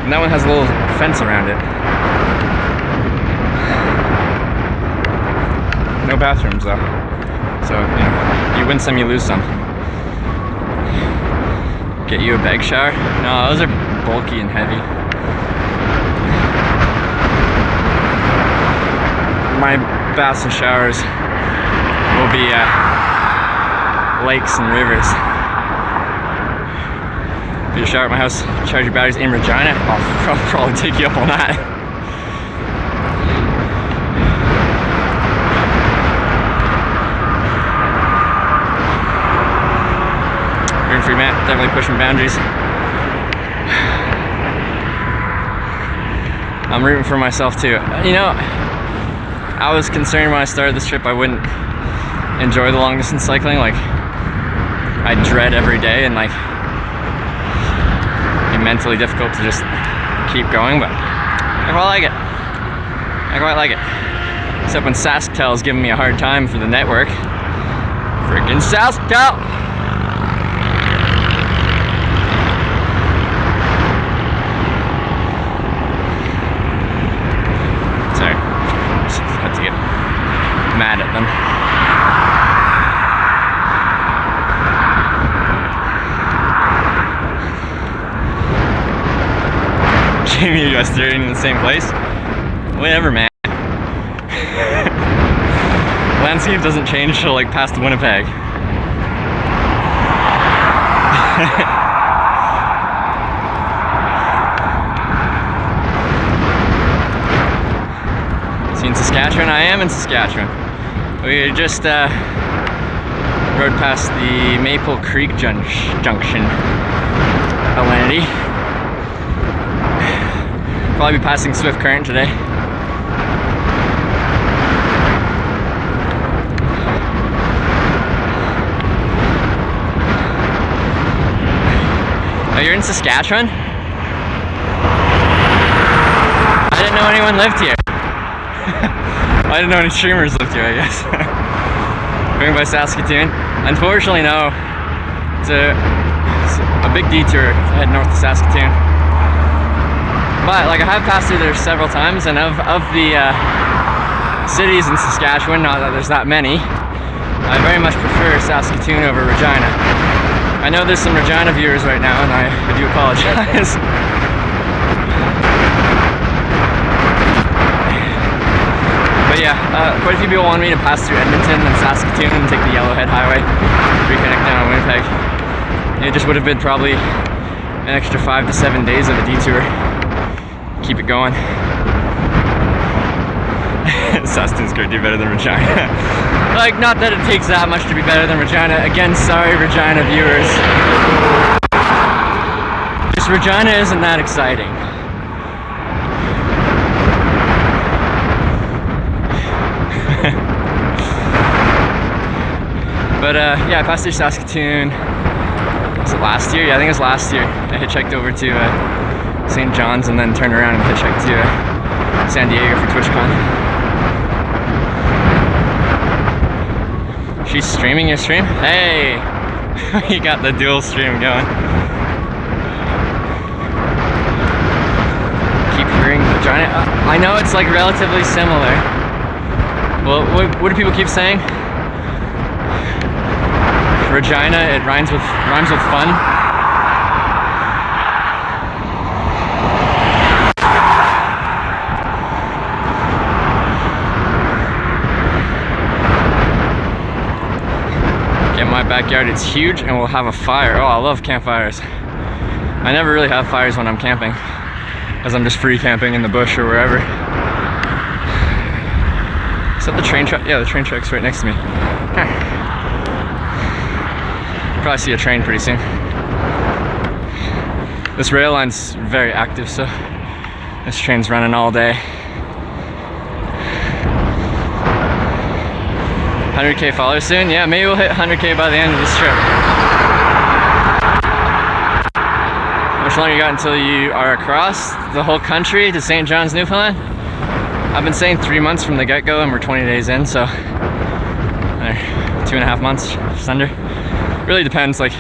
S1: and that one has a little fence around it. No bathrooms though, so you know, you win some, you lose some. Get you a bag shower? No, those are bulky and heavy. My baths and showers will be lakes and rivers. If you shower at my house, charge your batteries in Regina, I'll probably take you up on that. Free man, definitely pushing boundaries. I'm rooting for myself too. You know, I was concerned when I started this trip I wouldn't enjoy the long distance cycling. Like, I dread every day, and like be mentally difficult to just keep going, but I quite like it. I quite like it. Except when SaskTel is giving me a hard time for the network. Freaking SaskTel! Sorry, just had to get mad at them. Jamie, you guys staring in the same place? Whatever, man. Landscape doesn't change till like past Winnipeg. See, in Saskatchewan? I am in Saskatchewan. We just rode past the Maple Creek Junction, Alinity. Probably be passing Swift Current today. Oh, you're in Saskatchewan? I didn't know anyone lived here. I didn't know any streamers lived here, I guess. Going by Saskatoon. Unfortunately, no. It's a big detour to head north to Saskatoon. But like I have passed through there several times, and of the cities in Saskatchewan, not that there's that many, I very much prefer Saskatoon over Regina. I know there's some Regina viewers right now, and I do apologize. But yeah, quite a few people wanted me to pass through Edmonton and Saskatoon and take the Yellowhead Highway, reconnect down on Winnipeg. It just would have been probably an extra 5 to 7 days of a detour. Keep it going. Saskatoon's gonna do better than Regina. Like, not that it takes that much to be better than Regina. Again, sorry Regina viewers. Just Regina isn't that exciting. But yeah, I passed through Saskatoon. Was it last year? Yeah, I think it was last year. I hitchhiked over to St. John's and then turned around and hitchhiked to San Diego for TwitchCon. She's streaming your stream? Hey! You got the dual stream going. Keep hearing Regina. I know it's like relatively similar. Well, what do people keep saying? Regina, it rhymes with fun. My backyard, it's huge, and we'll have a fire. Oh, I love campfires. I never really have fires when I'm camping, as I'm just free camping in the bush or wherever. Is that the train track? Yeah, the train track's right next to me. Probably see a train pretty soon. This rail line's very active, so this train's running all day. 100K followers soon? Yeah, maybe we'll hit 100K by the end of this trip. How much longer you got until you are across the whole country to St. John's, Newfoundland? I've been saying 3 months from the get-go, and we're 20 days in, so 2.5 months, just under. Really depends, like,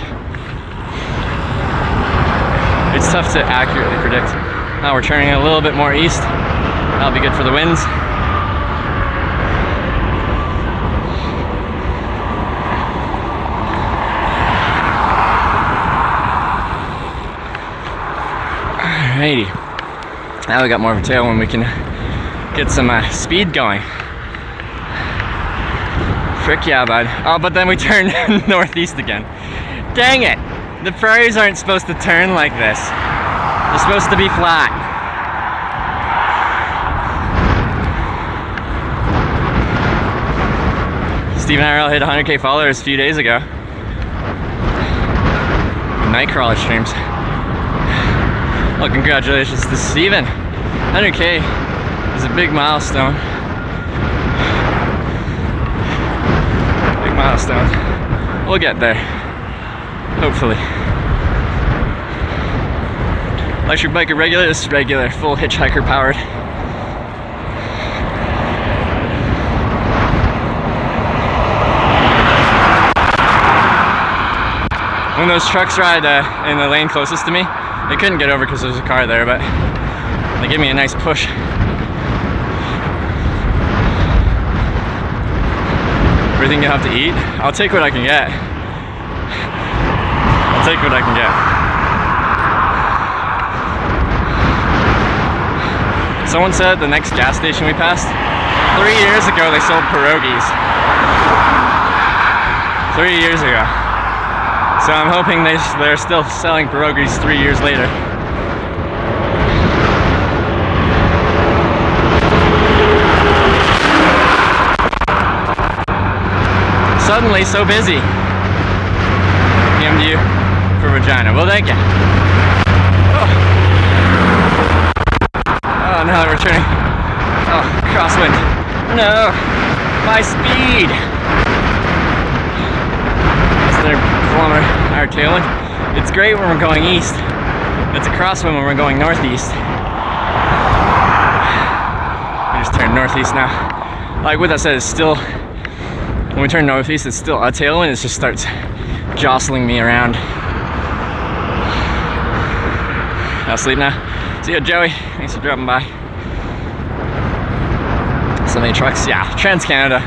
S1: it's tough to accurately predict. Now we're turning a little bit more east. That'll be good for the winds. Alrighty, now we got more of a tailwind, we can get some speed going. Frick yeah, bud. Oh, but then we turn northeast again. Dang it! The prairies aren't supposed to turn like this. They're supposed to be flat. Steve and IRL hit 100K followers a few days ago. Nightcrawler streams. Well, congratulations to Steven. 100K is a big milestone. Big milestone. We'll get there. Hopefully. Electric bike or regular? This is regular, full hitchhiker powered. When those trucks ride in the lane closest to me, they couldn't get over because there's a car there, but they give me a nice push. Everything you have to eat? I'll take what I can get. I'll take what I can get. Someone said the next gas station we passed, 3 years ago they sold pierogies. 3 years ago. So I'm hoping they're still selling pierogies 3 years later. Suddenly so busy. PM'd you for vagina. Well, thank you. Oh, now we're turning. Oh, crosswind. No, my speed. That's their kilometer-hour tailwind. It's great when we're going east. It's a crosswind when we're going northeast. We just turned northeast now. Like what I said, it's still. When we turn northeast, it's still a tailwind. It just starts jostling me around. I'll sleep now. See ya, Joey. Thanks for dropping by. So many trucks. Yeah, Trans-Canada.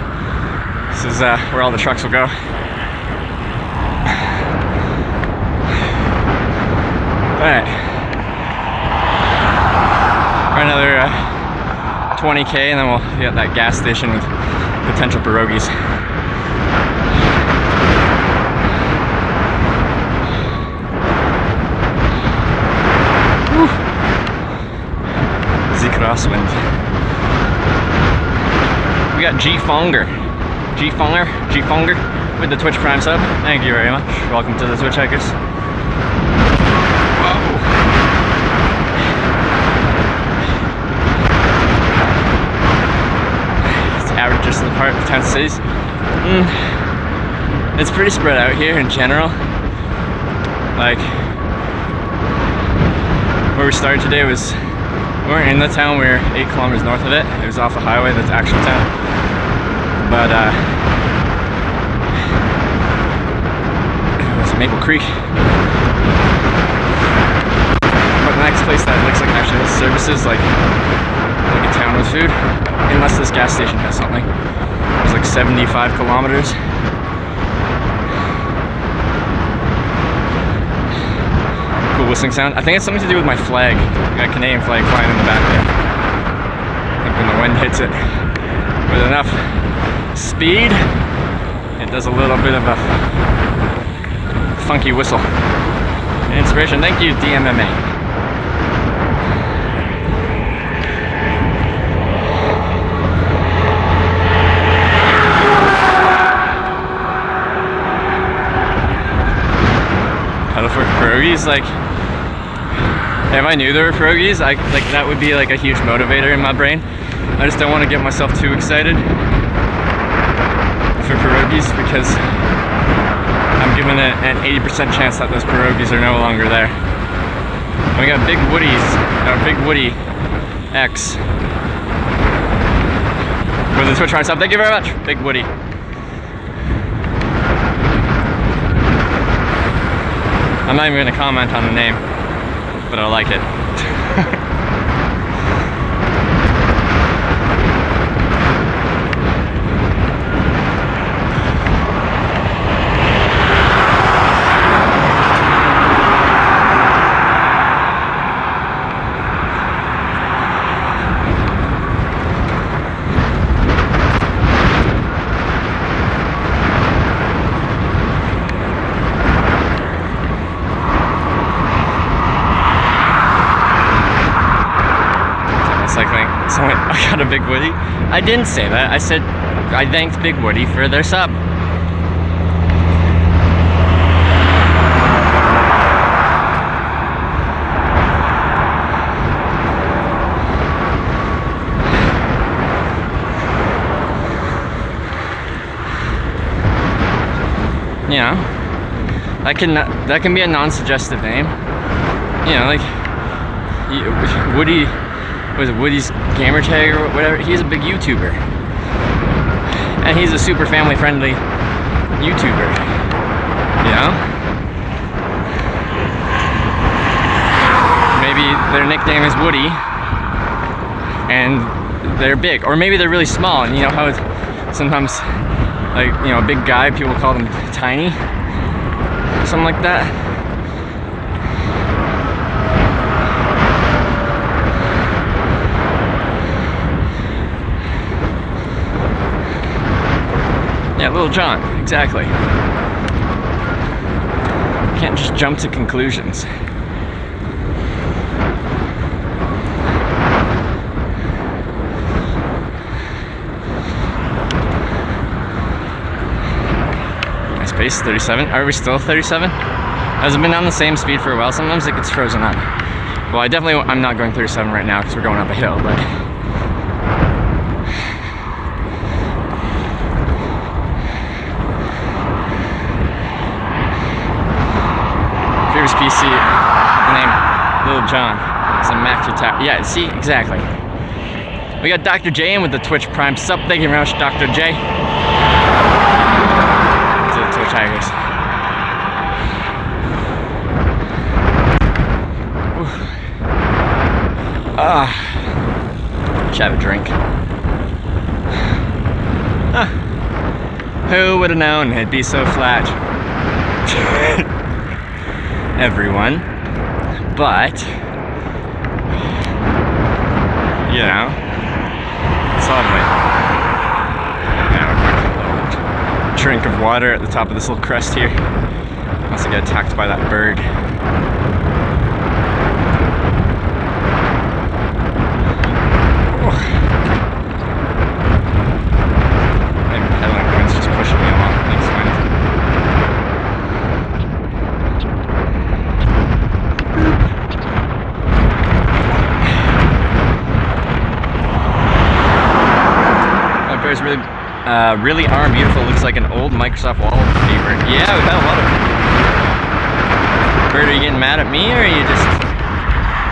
S1: This is where all the trucks will go. Alright. For another 20k, and then we'll be at that gas station with potential pierogies. Crosswind. We got G-Fonger with the Twitch Prime sub. Thank you very much. Welcome to the Twitch Hikers. Whoa. It's average just in the part of 10 cities. It's pretty spread out here in general. Like where we started today was. We weren't in the town, we were 8 kilometers north of it. It was off a highway, that's the actual town. But it was Maple Creek. But the next place that looks like actually has services, like a town with food, unless this gas station has something. It's like 75 kilometers. Cool whistling sound. I think it's something to do with my flag. I got a Canadian flag flying in the back there. I think when the wind hits it with enough speed, it does a little bit of a funky whistle. Inspiration. Thank you, DMMA. Pedal for pierogies, like. If I knew there were pierogies, that would be like a huge motivator in my brain. I just don't want to get myself too excited for pierogies because I'm given an 80% chance that those pierogies are no longer there. And we got Big Big Woody X with the Twitch Prime sub. Thank you very much, Big Woody. I'm not even going to comment on the name, but I like it. I got a Big Woody. I didn't say that. I said I thanked Big Woody for their sub. You know, That can be a non-suggestive name. You know, like Woody, was it Woody's Gamertag or whatever? He's a big YouTuber, and he's a super family-friendly YouTuber. You know, maybe their nickname is Woody, and they're big, or maybe they're really small. And you know how sometimes, like, you know, a big guy, people call them tiny, something like that. Yeah, Little John, exactly. Can't just jump to conclusions. Nice pace, 37. Are we still 37? Has it been on the same speed for a while? Sometimes it gets frozen up. Well, I'm not going 37 right now because we're going up a hill, but PC, name Little John. It's a Max Tower. Yeah, see, exactly. We got Dr. J in with the Twitch Prime sub. Thank you very much, Dr. J. To the Twitch Tigers. Should have a drink. Who would have known it'd be so flat? Everyone, but you know, it's lovely. Now a quick drink of water at the top of this little crest here. Unless I get attacked by that bird. Maybe pedaling the wind's just pushing me along. Thanks, wind. Really arm beautiful. Looks like an old Microsoft wallpaper. Yeah, we've had a lot of it. Bird, are you getting mad at me, or are you just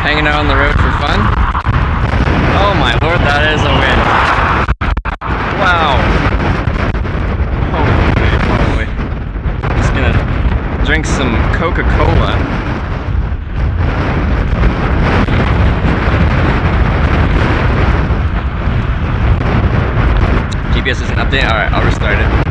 S1: hanging out on the road for fun? Oh my lord, that is a win. Wow. Holy. Just gonna drink some Coca-Cola. GPS is an update. Alright, I'll restart it.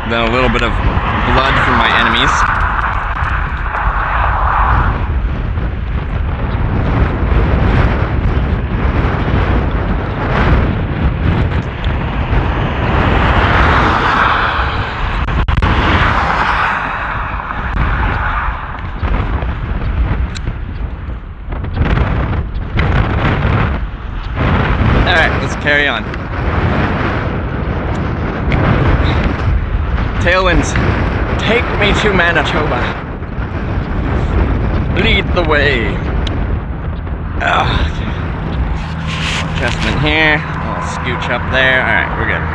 S1: Then a little bit of blood from my enemies. Alright, let's carry on. Tailwinds, take me to Manitoba. Lead the way. Adjustment here. I'll scooch up there. Alright, we're good.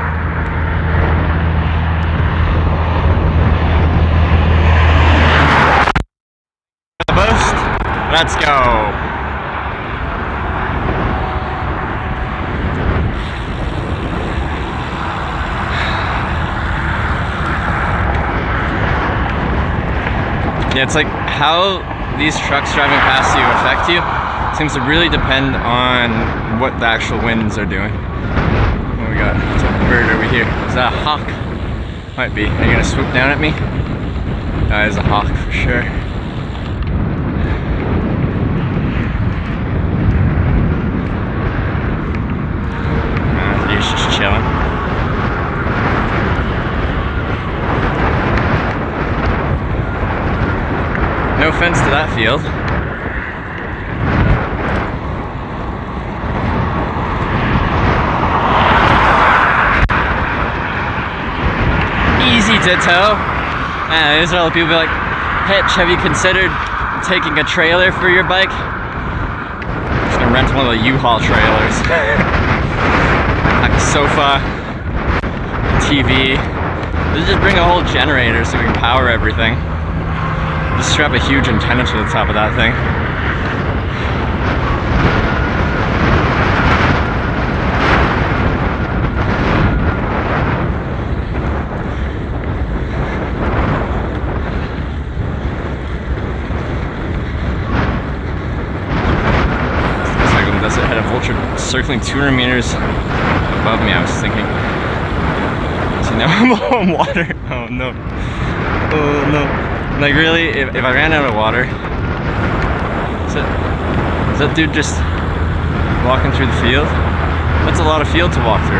S1: The boost. Let's go. Yeah, it's like how these trucks driving past you affect you seems to really depend on what the actual winds are doing. What do we got? What's a bird over here? Is that a hawk? Might be. Are you gonna swoop down at me? That is a hawk for sure. He's just chilling. offense to that field. Easy to tow. And these are all the people be like, Hitch, have you considered taking a trailer for your bike? I'm just gonna rent one of the U-Haul trailers. Like a sofa, a TV. Just bring a whole generator so we can power everything. Just strap a huge antenna to the top of that thing. Does it had a vulture circling 200 meters above me? I was thinking. So now I'm low on water. Oh no. Oh no. Like really, if I ran out of water, is that dude just walking through the field? That's a lot of field to walk through.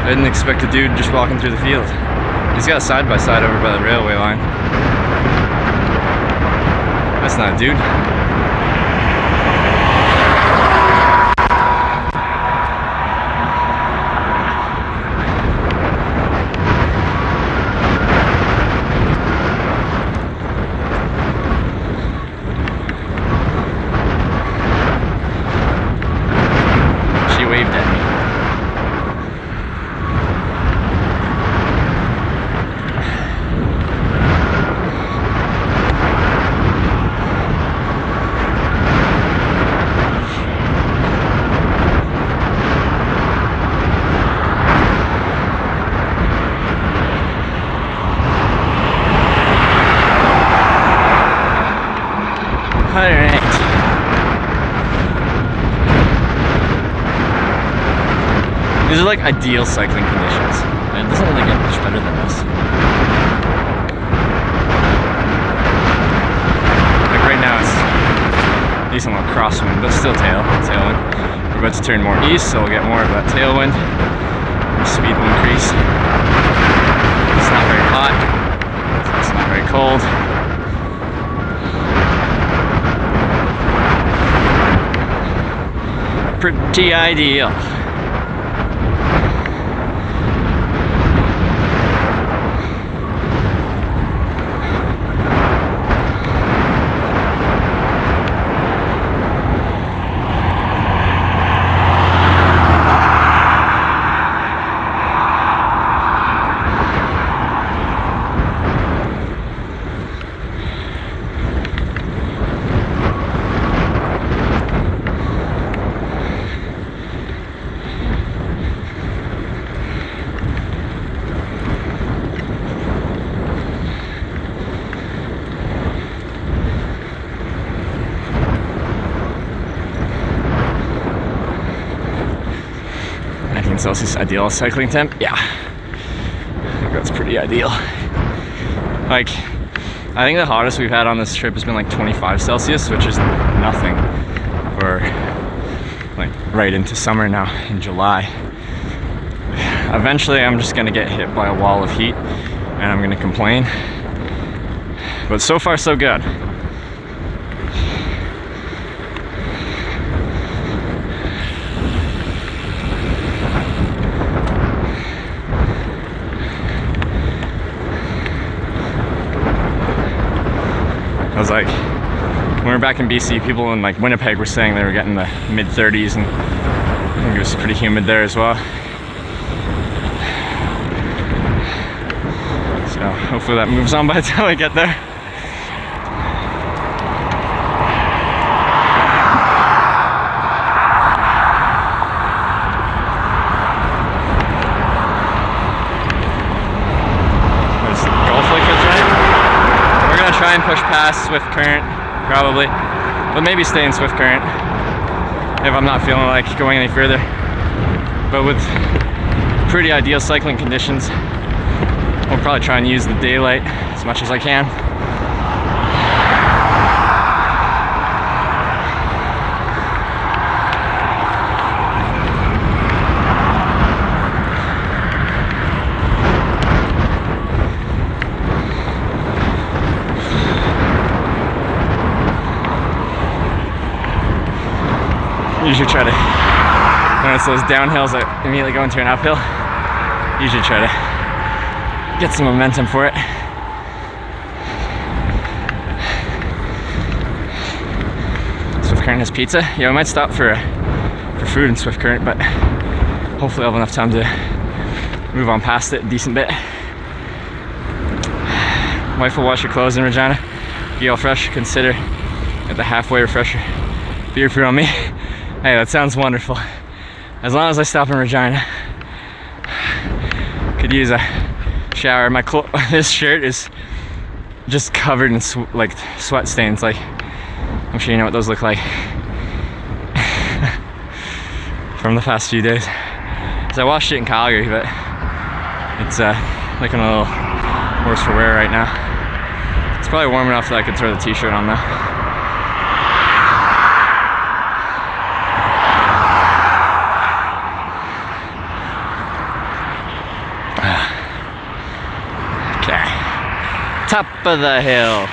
S1: I didn't expect a dude just walking through the field. He's got a side-by-side over by the railway line. That's not a dude. Alright. These are like ideal cycling conditions. It doesn't really get much better than this. Like right now it's decent little crosswind, but still tailwind. We're about to turn more east, so we'll get more of that tailwind. The speed will increase. It's not very hot. It's not very cold. Pretty ideal. Celsius ideal cycling temp? Yeah. I think that's pretty ideal. Like, I think the hottest we've had on this trip has been like 25 Celsius, which is nothing for like right into summer now in July. Eventually I'm just gonna get hit by a wall of heat and I'm gonna complain. But so far so good. I was like, when we were back in BC, people in like Winnipeg were saying they were getting the mid 30s, and I think it was pretty humid there as well. So hopefully that moves on by the time I get there. There's the Gulf Lake is right. We're gonna try and push past Swift Current, probably, but maybe stay in Swift Current if I'm not feeling like going any further. But with pretty ideal cycling conditions, I'll probably try and use the daylight as much as I can. Usually try to, when it's those downhills that immediately go into an uphill, usually try to get some momentum for it. Swift Current has pizza. Yeah, we might stop for food in Swift Current, but hopefully I'll have enough time to move on past it a decent bit. Wife will wash your clothes in Regina. Be all fresh. Consider at the halfway refresher beer crew on me. Hey, that sounds wonderful. As long as I stop in Regina. Could use a shower. This shirt is just covered in like sweat stains. Like, I'm sure you know what those look like from the past few days. So I washed it in Calgary, but it's looking a little worse for wear right now. It's probably warm enough that I could throw the t-shirt on though. Okay, top of the hill.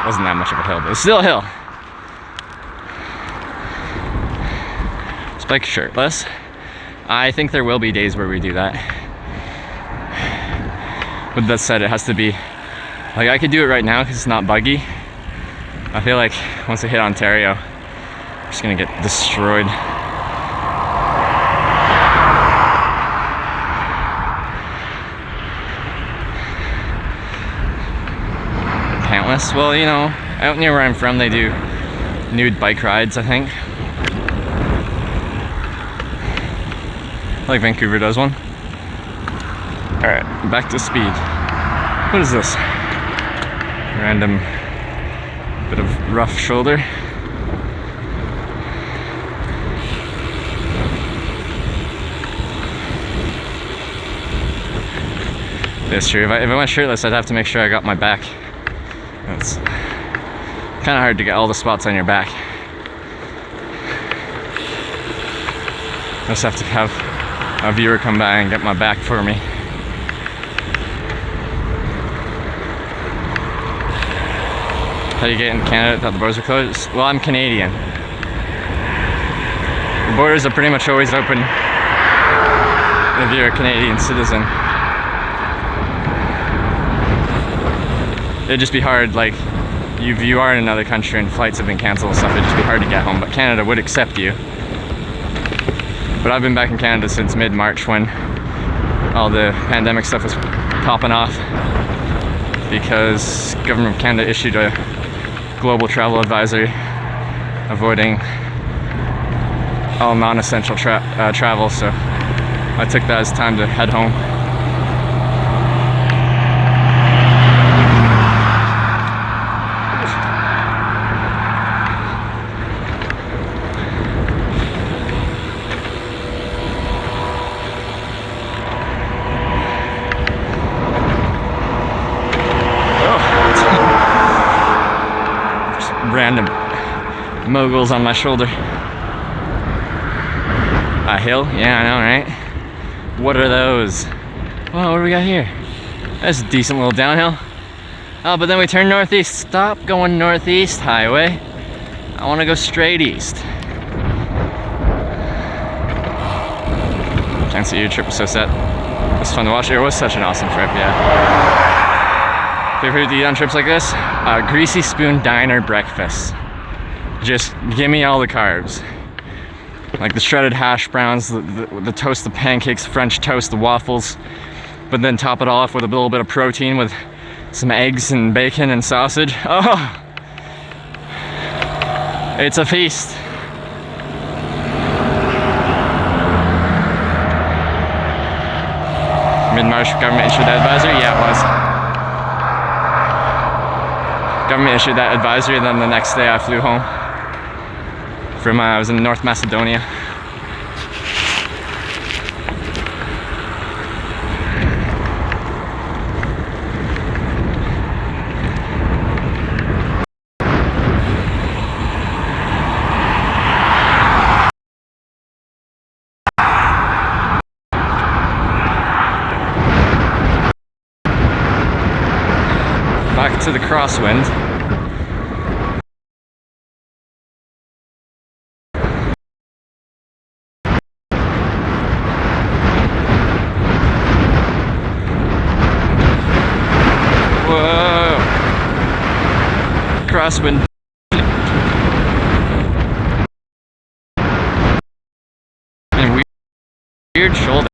S1: Wasn't that much of a hill, but it's still a hill. Spike shirtless. I think there will be days where we do that. With that said, it has to be, like, I could do it right now because it's not buggy. I feel like once I hit Ontario, I'm just gonna get destroyed. Pantless? Well, you know, out near where I'm from, they do nude bike rides, I think. Like Vancouver does one. Alright, back to speed. What is this? Random bit of rough shoulder. That's true. If I went shirtless, I'd have to make sure I got my back. It's kind of hard to get all the spots on your back. I just have to have a viewer come by and get my back for me. How do you get into Canada without the borders are closed? Well, I'm Canadian. The borders are pretty much always open if you're a Canadian citizen. It'd just be hard, like, you are in another country and flights have been canceled and stuff, it'd just be hard to get home, but Canada would accept you. But I've been back in Canada since mid-March when all the pandemic stuff was popping off because Government of Canada issued a global travel advisory avoiding all non-essential travel, so I took that as time to head home. Random moguls on my shoulder. A hill? Yeah, I know, right? What are those? Whoa, what do we got here? That's a decent little downhill. Oh, but then we turn northeast. Stop going northeast, highway. I want to go straight east. Can't see your trip was so set. It was fun to watch. It was such an awesome trip, yeah. Favorite to eat on trips like this? Greasy Spoon Diner breakfast. Just give me all the carbs. Like the shredded hash browns, the toast, the pancakes, the French toast, the waffles. But then top it all off with a little bit of protein with some eggs and bacon and sausage. Oh! It's a feast. Mid-March government issued that advisory? Yeah, it was. Government issued that advisory, and then the next day I flew home from, I was in North Macedonia. Back to the crosswind. crosswind. And weird shoulder.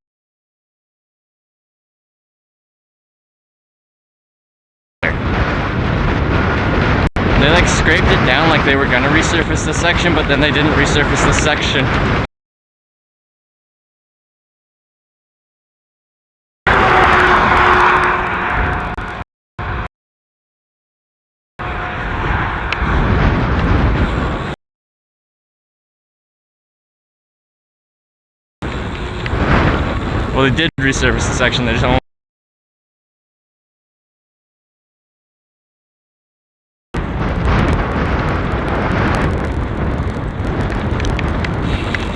S1: They like scraped it down like they were gonna resurface the section, but then they didn't resurface the section. Well, they did resurface the section, they just only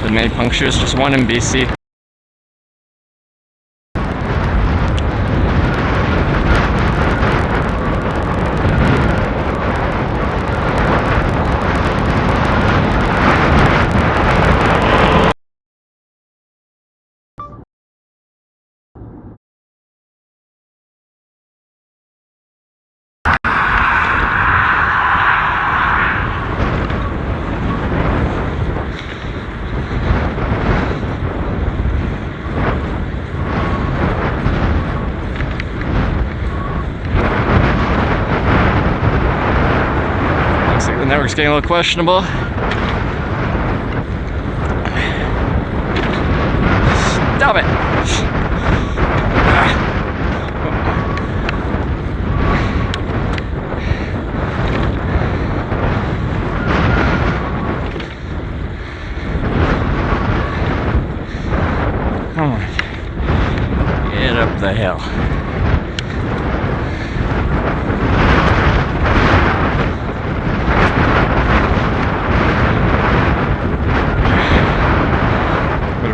S1: the many punctures, just one in BC. The network's getting a little questionable. Stop it! Come on. Get up the hill.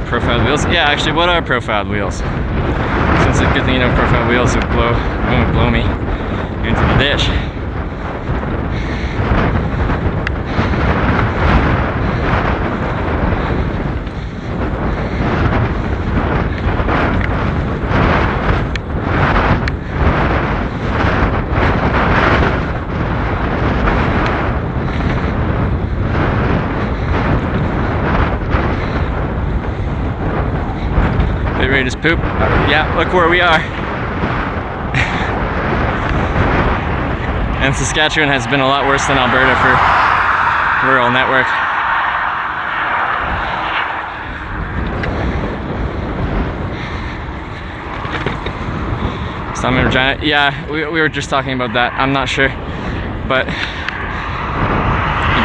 S1: Profiled wheels? Yeah, actually, what are profiled wheels? Since it's a good thing you know profiled wheels won't blow me into the ditch. Ready to poop? Yeah, look where we are. And Saskatchewan has been a lot worse than Alberta for rural network. So I'm in Regina. Yeah, we were just talking about that. I'm not sure, but it'd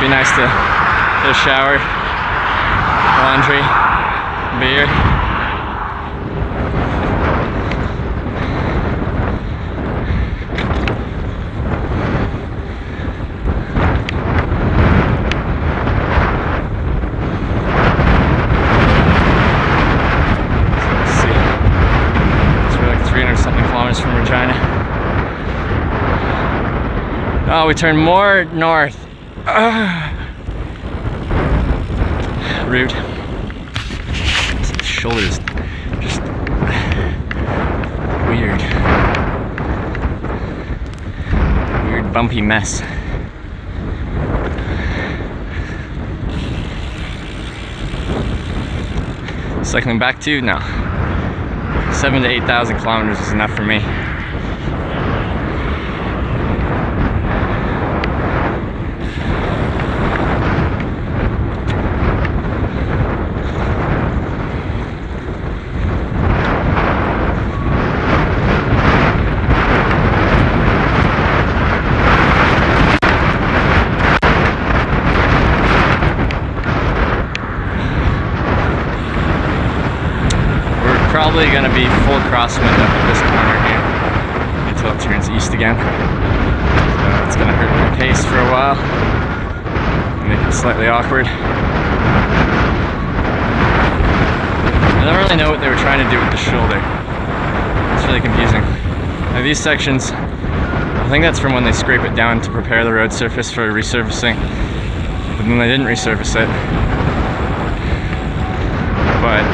S1: be nice to get a shower, laundry, beer. From Regina. Oh, we turn more north. Rude. The shoulders just weird. Weird bumpy mess. Cycling back to now. 7,000 to 8,000 kilometers is enough for me. Probably going to be full crosswind up at this corner here until it turns east again. So it's going to hurt my pace for a while, make it slightly awkward. I don't really know what they were trying to do with the shoulder. It's really confusing. Now these sections, I think that's from when they scrape it down to prepare the road surface for resurfacing, but then they didn't resurface it. But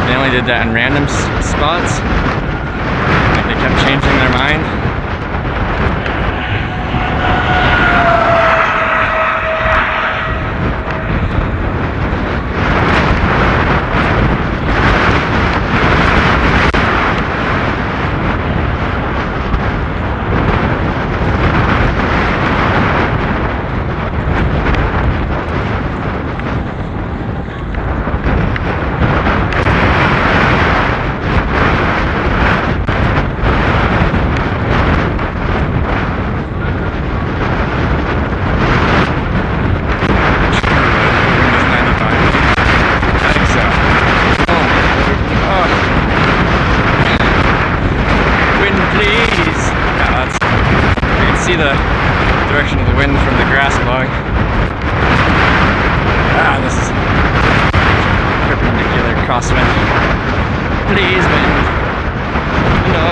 S1: they only did that in random spots. Like they kept changing their mind. see the direction of the wind from the grass blowing. This is perpendicular crosswind. Please, wind. No.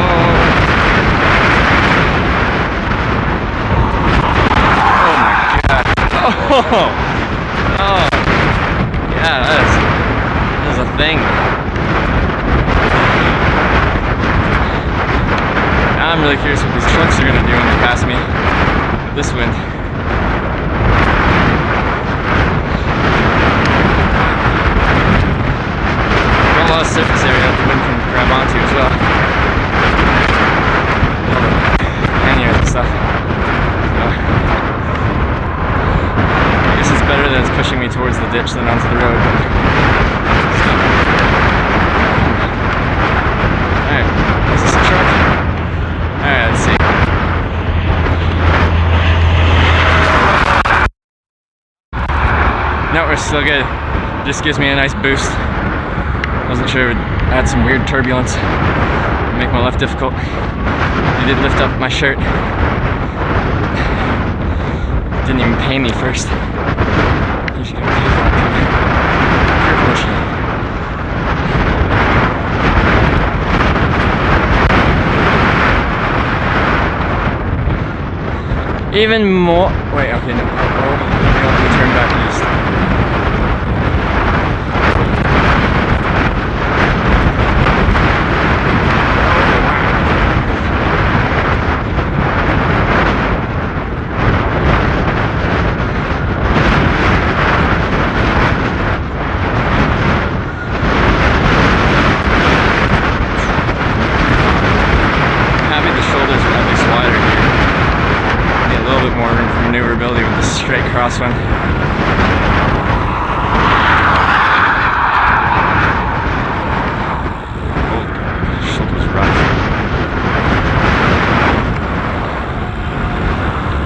S1: Oh my god. Oh, yeah, that is a thing. Now I'm really curious what these trucks are gonna do when they pass me with this wind. Got a lot of surface area that the wind can grab onto as well. All the panniers and stuff. So, I guess it's better that it's pushing me towards the ditch than onto the road. Alright, is this a truck? Alright, let's see. No, we're still good. Just gives me a nice boost. Wasn't sure it would add some weird turbulence, make my life difficult. It did lift up my shirt. Didn't even pay me first. You should go pay for that. Privilege. Even more. Wait, okay, no. Oh, maybe I'll turn back east. Straight crosswind. Oh, shoulder's rough.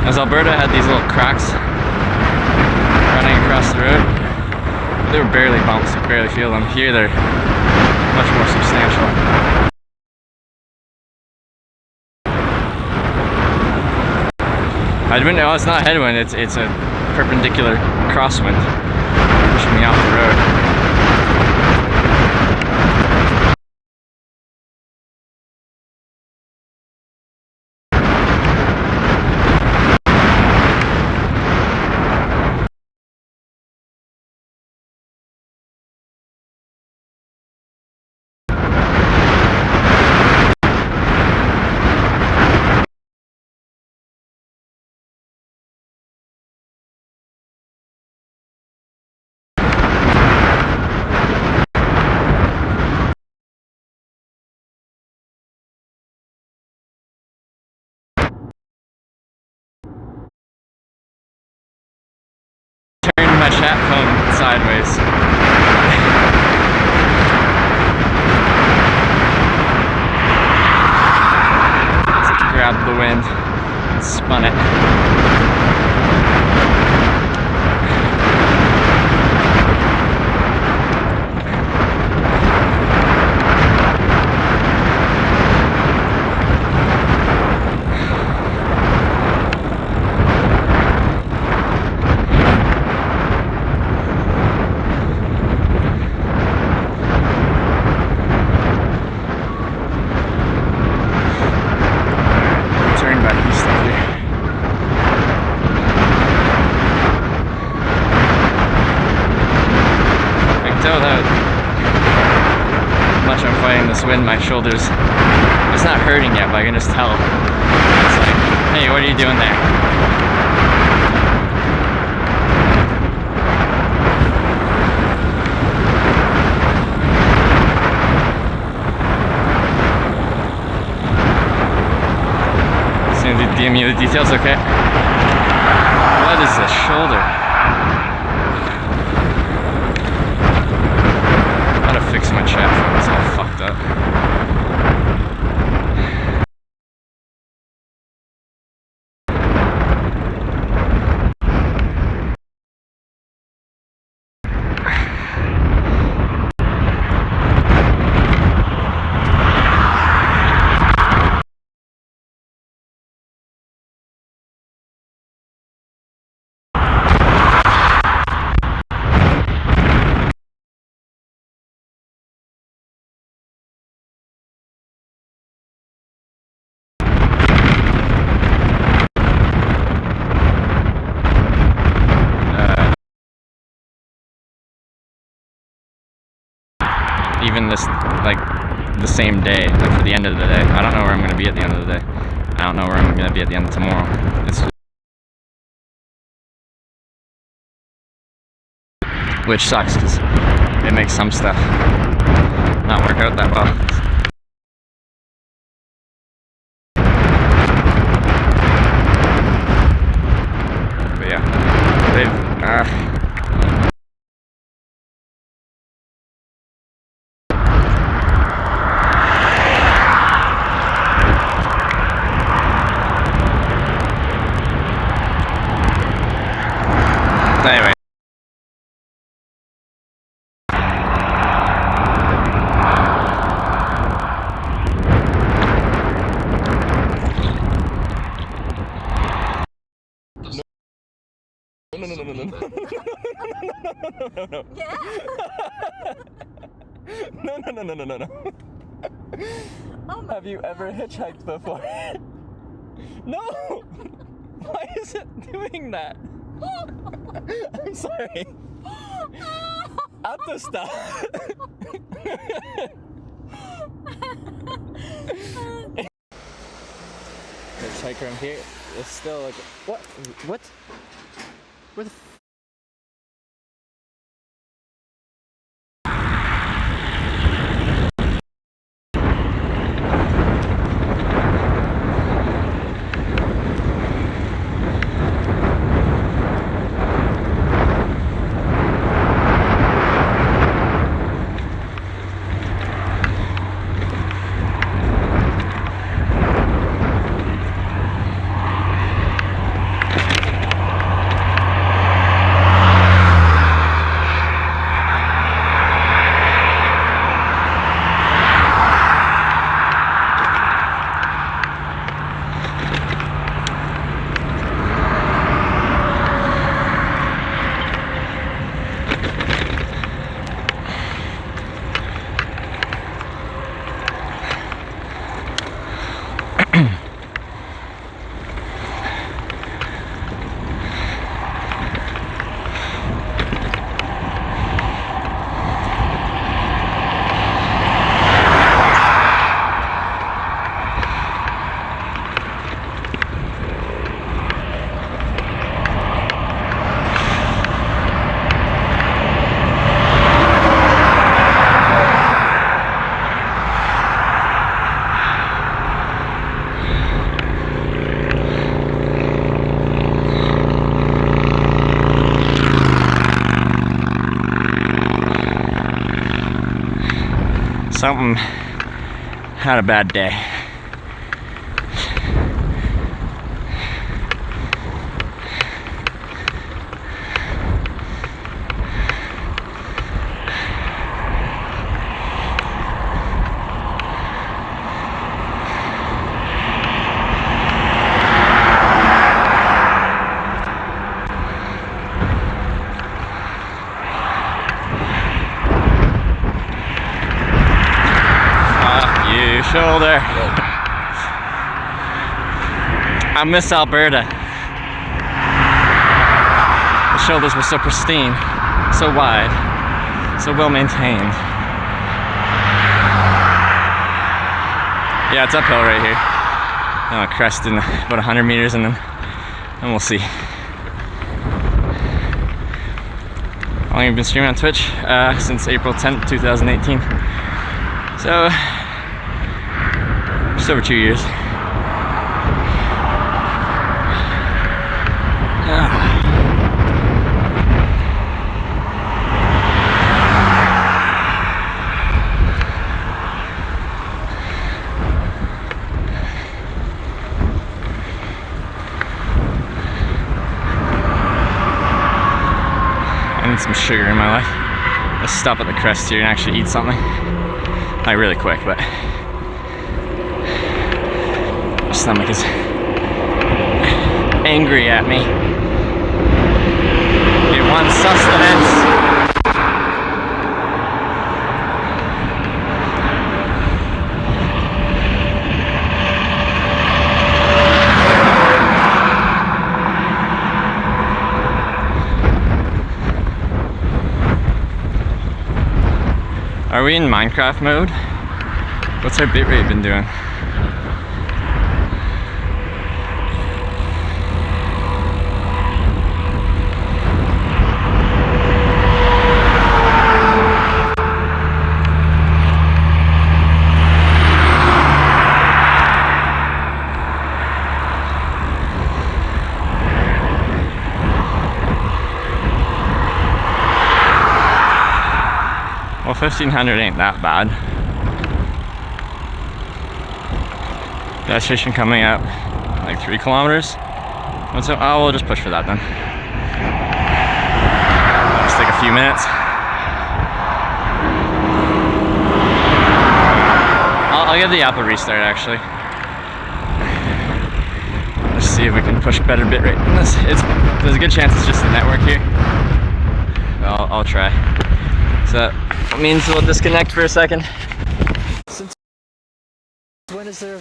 S1: As Alberta had these little cracks running across the road, they were barely bumps, you could barely feel them. Here they're much more substantial. No, it's not headwind, it's a perpendicular crosswind pushing me off the road. My chat phone sideways. So it grabbed the wind and spun it. This wind, my shoulders, it's not hurting yet, but I can just tell. It's like, hey, what are you doing there? So give me the details, okay? What is the shoulder? Gotta fix my chat phone, it's all fucked up. even this, like, the same day, like for the end of the day. I don't know where I'm gonna be at the end of the day. I don't know where I'm gonna be at the end of tomorrow. Which sucks, because it makes some stuff not work out that well. But yeah, anyway. No.
S3: Yeah.
S1: No.
S3: Oh my
S1: Have you ever hitchhiked before? No! Why is it doing that? I'm sorry. I have to stop. Hitchhiker from here. It's still like, what? Where the Something had a bad day. Shoulder. I miss Alberta. The shoulders were so pristine, so wide, so well maintained. Yeah, it's uphill right here. A crest in about 100 meters, and then we'll see. I've only been streaming on Twitch since April 10th, 2018. So just over 2 years. I need some sugar in my life. Let's stop at the crest here and actually eat something. Not really quick, but my stomach is angry at me. It wants sustenance. Are we in Minecraft mode? What's our bitrate been doing? Well, 1500 ain't that bad. Gas station coming up like 3 kilometers. What's up? Oh, we'll just push for that then. Just take a few minutes. I'll give the app a restart actually. Let's see if we can push better bitrate than this. There's a good chance it's just the network here. I'll try. So that means we'll disconnect for a second. Since when is there?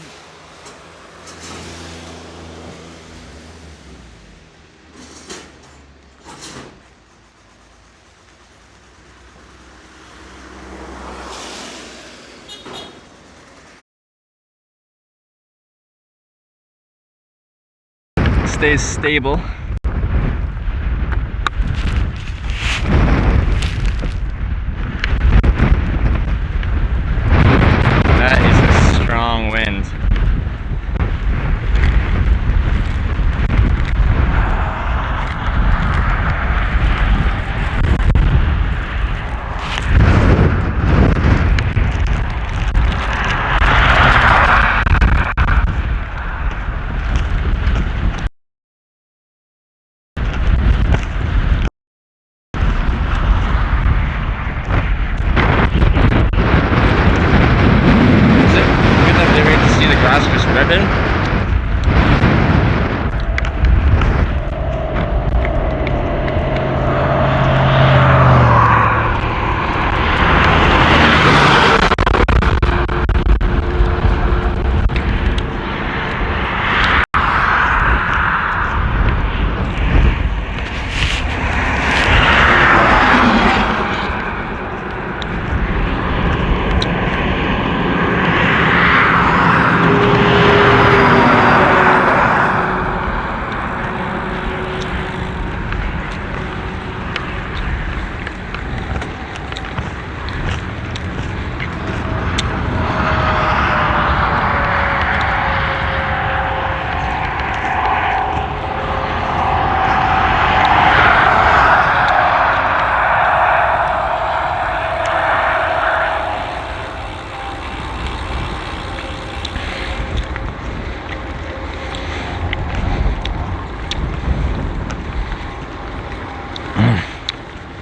S1: Stays stable. That is a strong wind. Just ribbon.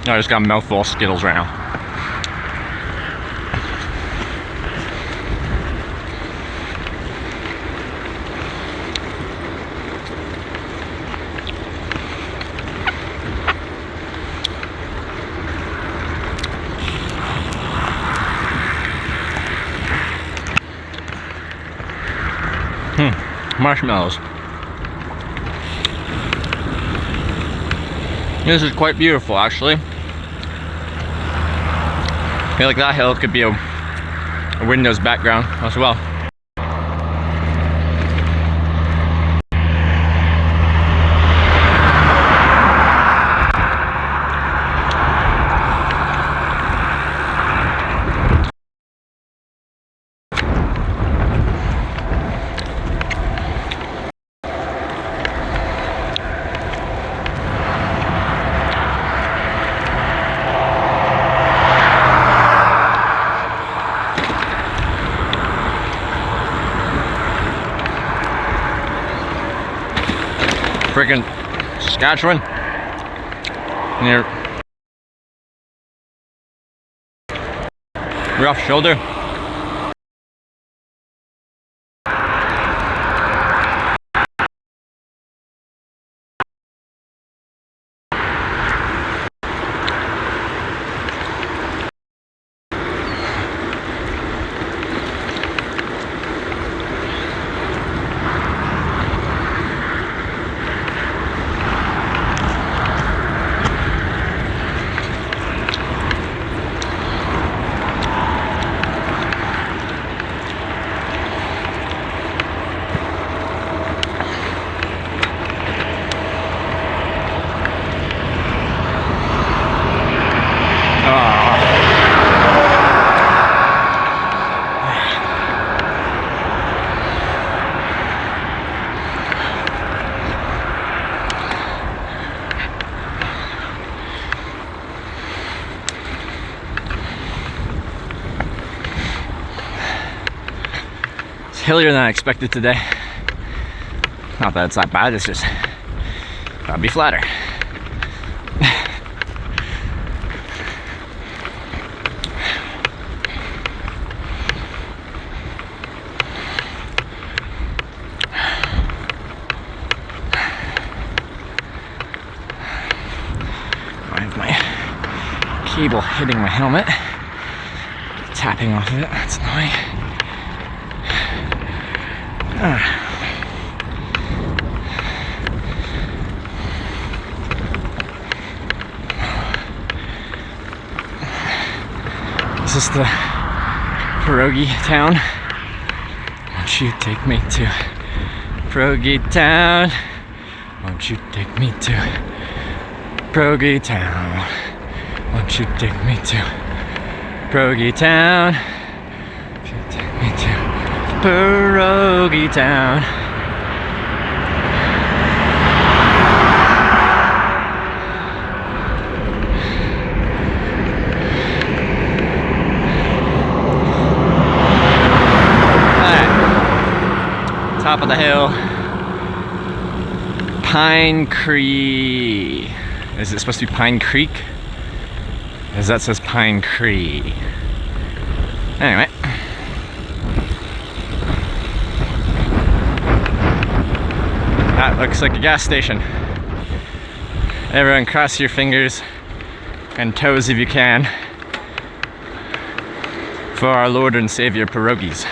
S1: I just got a mouthful of Skittles right now. Marshmallows. This is quite beautiful, actually. I feel like that hill could be a Windows background as well. Freaking Saskatchewan near rough shoulder. hillier than I expected today. Not that it's that bad, it's just gotta be flatter. I have my cable hitting my helmet, tapping off of it. That's annoying. Is this the pierogi town? Won't you take me to pierogi town? Won't you take me to pierogi town? Won't you take me to pierogi town? Won't you take me to pierogi town? Top of the hill, Pine Creek. Is it supposed to be Pine Creek? As that says Pine Creek. Anyway. That looks like a gas station. Everyone cross your fingers and toes if you can for our Lord and Savior pierogies.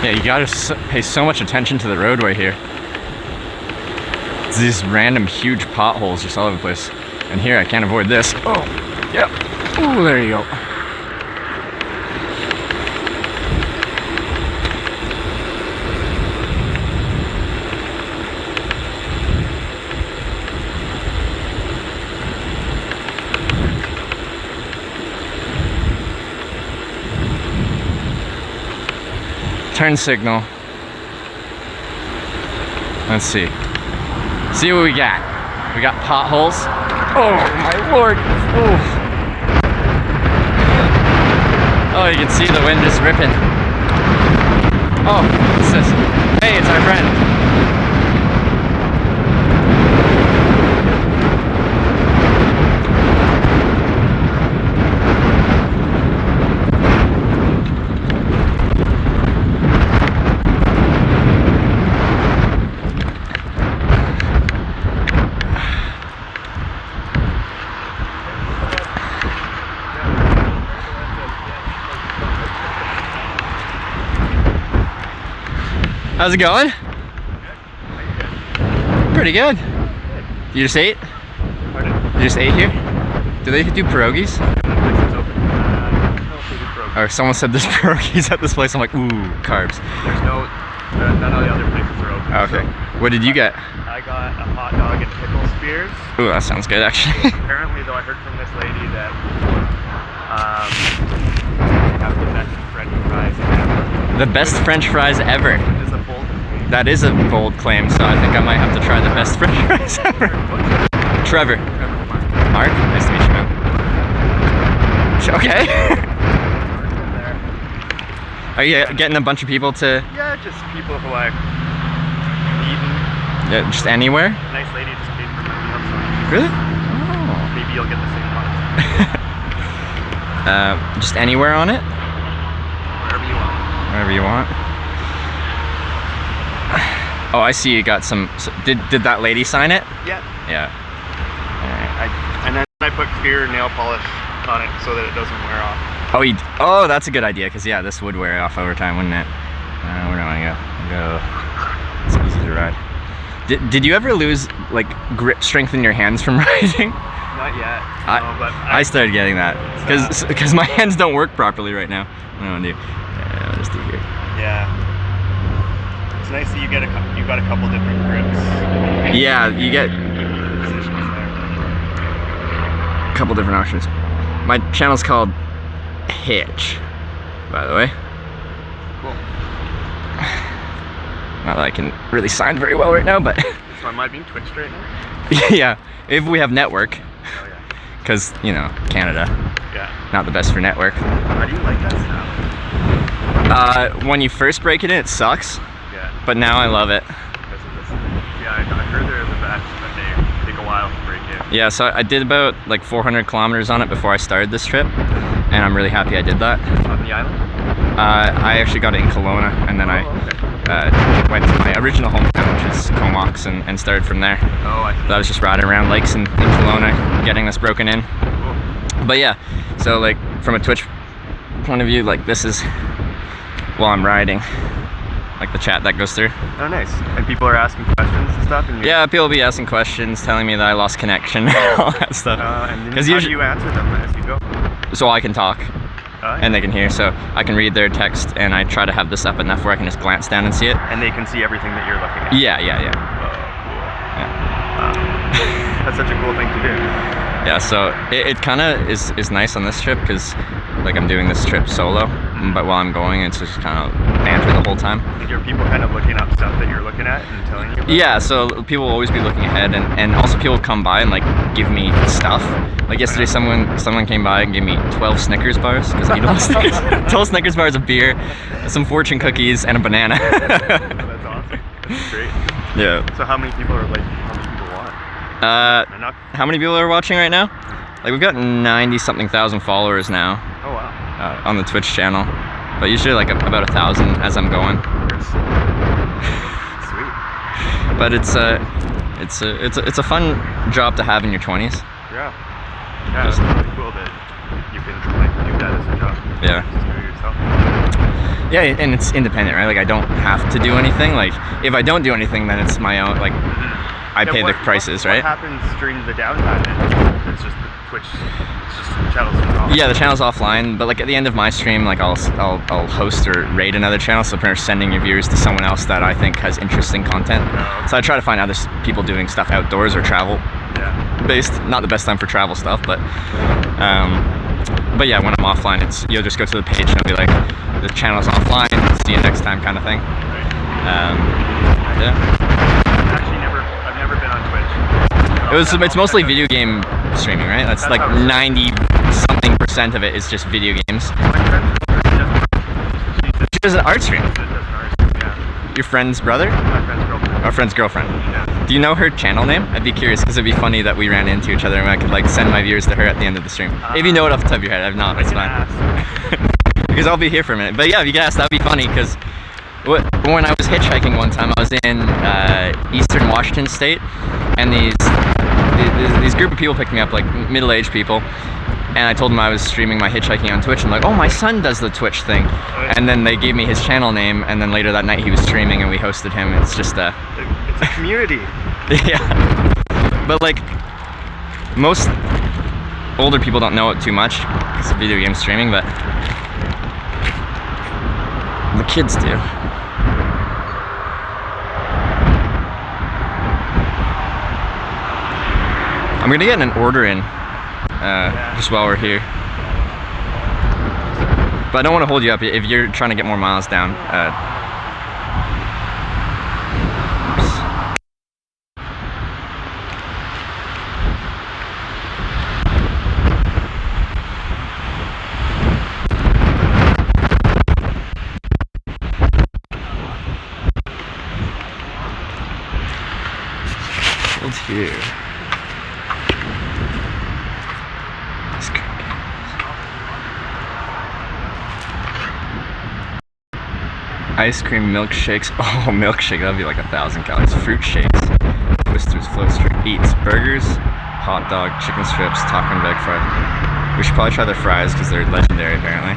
S1: Yeah, you gotta pay so much attention to the roadway here. It's these random huge potholes just all over the place. And here I can't avoid this. Oh, yep. Oh, there you go. Turn signal. Let's see. See what we got. We got potholes. Oh my lord. Oof. Oh, you can see the wind just ripping. Oh, what's this? Hey, it's our friend. How's it going? Pretty good. You just ate?
S4: Pardon?
S1: You just ate here? Do they do pierogies? Or someone said there's pierogies at this place. I'm like, ooh, carbs.
S4: There's no, none of the other places are open.
S1: Okay.
S4: So
S1: What did you get?
S4: I got a hot dog and pickle spears.
S1: Ooh, that sounds good actually.
S4: Apparently, though, I heard from this lady that have the best French fries ever.
S1: The best French fries ever.
S4: Is a bold claim.
S1: That is a bold claim, so I think I might have to try the best French fries ever. Trevor.
S4: Trevor Mark.
S1: Mark? Nice to meet you, man. Okay.
S4: There.
S1: Are you getting a bunch of people to,
S4: Yeah, just people who I've eaten.
S1: yeah, just anywhere?
S4: Nice lady just paid for my meal, so
S1: Really? Oh.
S4: maybe you'll get the same one.
S1: Just anywhere on it?
S4: Wherever you want.
S1: Wherever you want. Oh, I see you got some, did that lady sign it?
S4: Yeah.
S1: Yeah.
S4: And then I put clear nail polish on it so that it doesn't wear off.
S1: Oh, that's a good idea, because yeah, this would wear off over time, wouldn't it? Where do I go? It's easy to ride. Did you ever lose like grip strength in your hands from riding?
S4: Not yet. But
S1: I started getting that because my hands don't work properly right now. What do I want to do? Yeah, I'll just do here.
S4: Yeah. It's nice that you got a couple different grips.
S1: Yeah, you get
S4: Positions there.
S1: a couple different options. My channel's called Hitch. by the way.
S4: Cool.
S1: Not that I can really sign very well right now, but
S4: So am I being twitched right now?
S1: yeah, if we have network,
S4: Oh yeah.
S1: because, you know, Canada,
S4: Yeah.
S1: not the best for network.
S4: How do you like that sound?
S1: When you first break it in, it sucks,
S4: Yeah.
S1: but now I love it.
S4: Yeah, I heard they're the best, but they take a while to break in.
S1: Yeah, so I did about like 400 kilometers on it before I started this trip, and I'm really happy I did that.
S4: On the island?
S1: I actually got it in Kelowna, and then I went to my original hometown, which is Comox, and started from there.
S4: Oh, I see.
S1: So I was just riding around lakes in Kelowna, getting this broken in.
S4: Cool.
S1: But yeah, so like from a Twitch point of view, like this is while I'm riding, like the chat that goes through.
S4: Oh, nice. And people are asking questions and stuff? And
S1: Yeah, people will be asking questions, telling me that I lost connection, all that stuff.
S4: And then
S1: 'Cause
S4: how
S1: usually-
S4: do you answer them as you go?
S1: So I can talk,
S4: Yeah.
S1: and they can hear, so I can read their text, and I try to have this up enough where I can just glance down and see it.
S4: And they can see everything that you're looking at.
S1: Yeah.
S4: Oh, cool. That's such a cool thing to do.
S1: Yeah, so it kind of is nice on this trip, because like I'm doing this trip solo, but while I'm going, it's just kind of banter the whole time.
S4: Like, are people kind of looking up stuff that you're looking at and telling you about?
S1: Yeah, so people will always be looking ahead, and also people come by and like give me stuff. Like yesterday, someone came by and gave me 12 Snickers bars, because I eat a lot of Snickers. 12 Snickers bars, a beer, some fortune cookies, and a banana.
S4: That's awesome. That's great.
S1: Yeah.
S4: So how many people are like, how many people want? They're not,
S1: How many people are watching right now? Like we've got 90-something thousand followers now
S4: oh wow.
S1: on the Twitch channel, but usually like about 1,000 as I'm going.
S4: Sweet.
S1: But it's a fun job to have in your 20s.
S4: Yeah. Yeah, it's really cool that you can like do that as a job.
S1: Yeah.
S4: Just do it yourself.
S1: Yeah, and it's independent, right? Like I don't have to do anything. Like if I don't do anything, then it's my own. Like I
S4: Yeah,
S1: pay the prices, right?
S4: What happens during the downtime then? It's just the Twitch, it's just the channel's just off.
S1: Yeah, the channel's offline, but like at the end of my stream, like I'll host or raid another channel, so pretty much sending your viewers to someone else that I think has interesting content.
S4: Oh.
S1: So I try to find other people doing stuff outdoors or travel
S4: Yeah.
S1: based. Not the best time for travel stuff, but yeah, when I'm offline, you'll just go to the page and it'll be like the channel's offline. See you next time, kind of thing.
S4: Right.
S1: Yeah.
S4: I've never been on Twitch.
S1: It's mostly video game streaming, right? That's like 90-something% of it is just video games.
S4: My friend's girlfriend
S1: She does an art stream.
S4: does an art, yeah.
S1: Your friend's brother?
S4: My friend's girlfriend.
S1: Our friend's girlfriend.
S4: Yeah.
S1: Do you know her channel name? I'd be curious, because it'd be funny that we ran into each other and I could like send my viewers to her at the end of the stream. If you know it off the top of your head, if not, it's fine. Because I'll be here for a minute. But yeah, if you could ask, that'd be funny, because when I was hitchhiking one time, I was in Eastern Washington State, and these group of people picked me up, like middle-aged people, and I told them I was streaming my hitchhiking on Twitch, and like, oh, my son does the Twitch thing, and then they gave me his channel name, and then later that night he was streaming and we hosted him. It's just
S4: It's a community.
S1: yeah, but like most older people don't know it too much because of video game streaming, but the kids do. I'm gonna get an order in just while we're here, but I don't want to hold you up if you're trying to get more miles down. Here. Ice cream milkshakes. Oh, milkshake, that'd be like 1,000 calories. Fruit shakes, Twisters, Float Street Eats, burgers, hot dog, chicken strips, taco and veg fries. We should probably try their fries because they're legendary apparently.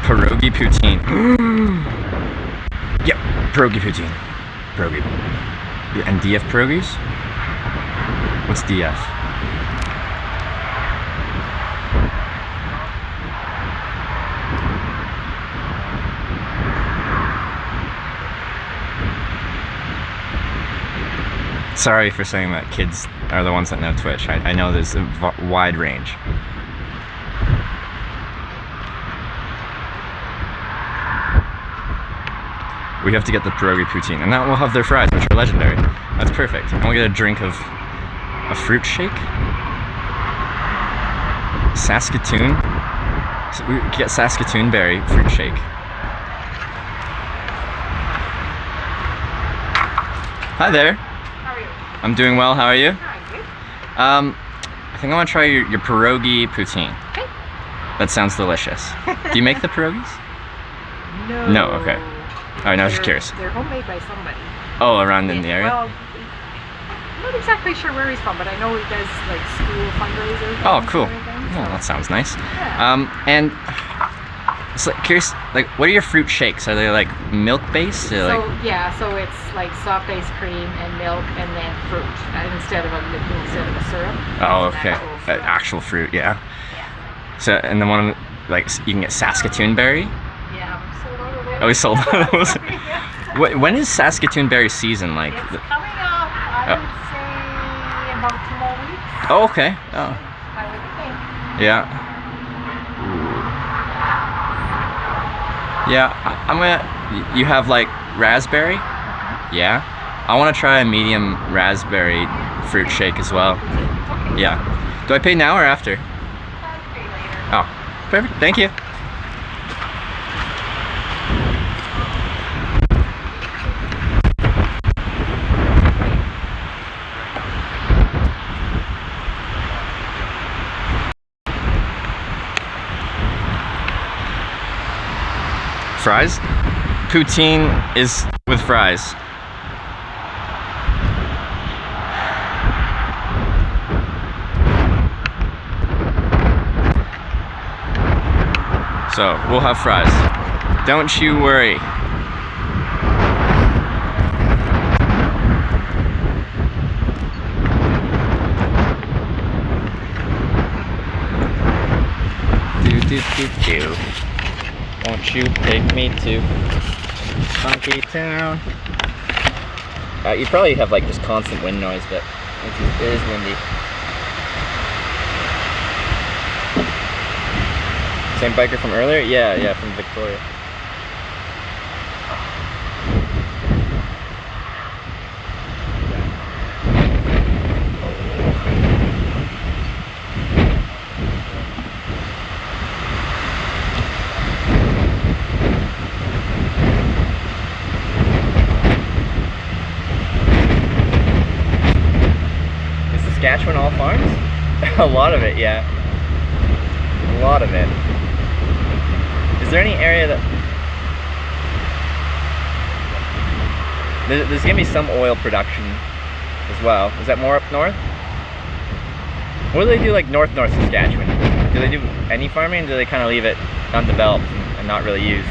S1: Pierogi poutine. Yep, pierogi poutine. Pierogi. Yeah, and DF pierogies? What's DF? Sorry for saying that kids are the ones that know Twitch. I know there's a wide range. we have to get the pierogi poutine, and then we'll have their fries, which are legendary. That's perfect. And we'll get a drink of a fruit shake. Saskatoon. So we get Saskatoon berry fruit shake. Hi there.
S3: How are you?
S1: I'm doing well. How are you?
S3: Hi, good.
S1: I think I want to try your pierogi poutine.
S3: Okay.
S1: That sounds delicious. Do you make the pierogis?
S3: No.
S1: No, okay. Alright, I was just curious.
S3: They're homemade by somebody.
S1: Oh, around in the area?
S3: Well, I'm not exactly sure where he's from, but I know he does like school fundraisers.
S1: Oh,
S3: and
S1: cool.
S3: everything,
S1: Oh,
S3: so-
S1: that sounds nice.
S3: Yeah.
S1: And it's like curious, like what are your fruit shakes? Are they like milk based?
S3: So
S1: Like,
S3: yeah, so it's like soft ice cream and milk and then fruit instead of a syrup.
S1: oh,
S3: It's an
S1: okay,
S3: actual fruit.
S1: actual fruit, yeah.
S3: Yeah.
S1: So and then one of the, like you can get Saskatoon berry.
S3: Yeah, I'm sold out of it.
S1: Oh, we sold out of those.
S3: Yeah.
S1: When is Saskatoon berry season? Like,
S3: It's coming up, I would say about 2 more weeks.
S1: oh, okay. Oh,
S3: I would think.
S1: yeah. Yeah, I'm gonna. You have like raspberry? Yeah. I want to try a medium raspberry fruit shake as well.
S3: Okay.
S1: Yeah. Do I pay now or after?
S3: I'll pay later.
S1: Oh, perfect. Thank you. Fries? Poutine is with fries. So, we'll have fries. Don't you worry. Do. Won't you take me to Funky Town? You probably have like just constant wind noise, but it is windy. Same biker from earlier? Yeah, from Victoria. Is Saskatchewan all farms? A lot of it, yeah. A lot of it. Is there any area that... There's gonna be some oil production as well. Is that more up north? What do they do like north Saskatchewan? Do they do any farming, or do they kind of leave it undeveloped and not really use?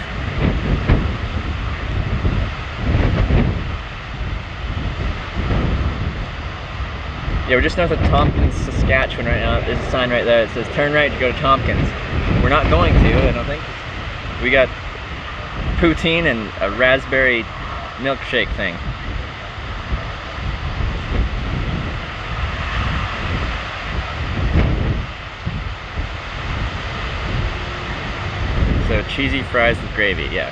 S1: Yeah, we're just north of Tompkins, Saskatchewan right now. There's a sign right there that says turn right to go to Tompkins. We're not going to, I don't think. We got poutine and a raspberry milkshake thing. So cheesy fries with gravy, yeah.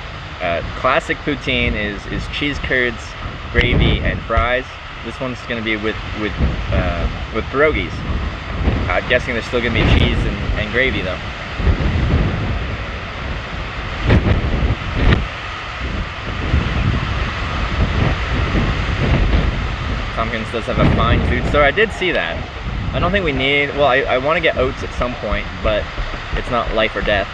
S1: Classic poutine is cheese curds, gravy, and fries. This one's gonna be with pierogies. I'm guessing there's still gonna be cheese and gravy though. Tompkins does have a fine food store. I did see that. I don't think we need, well, I want to get oats at some point, but it's not life or death.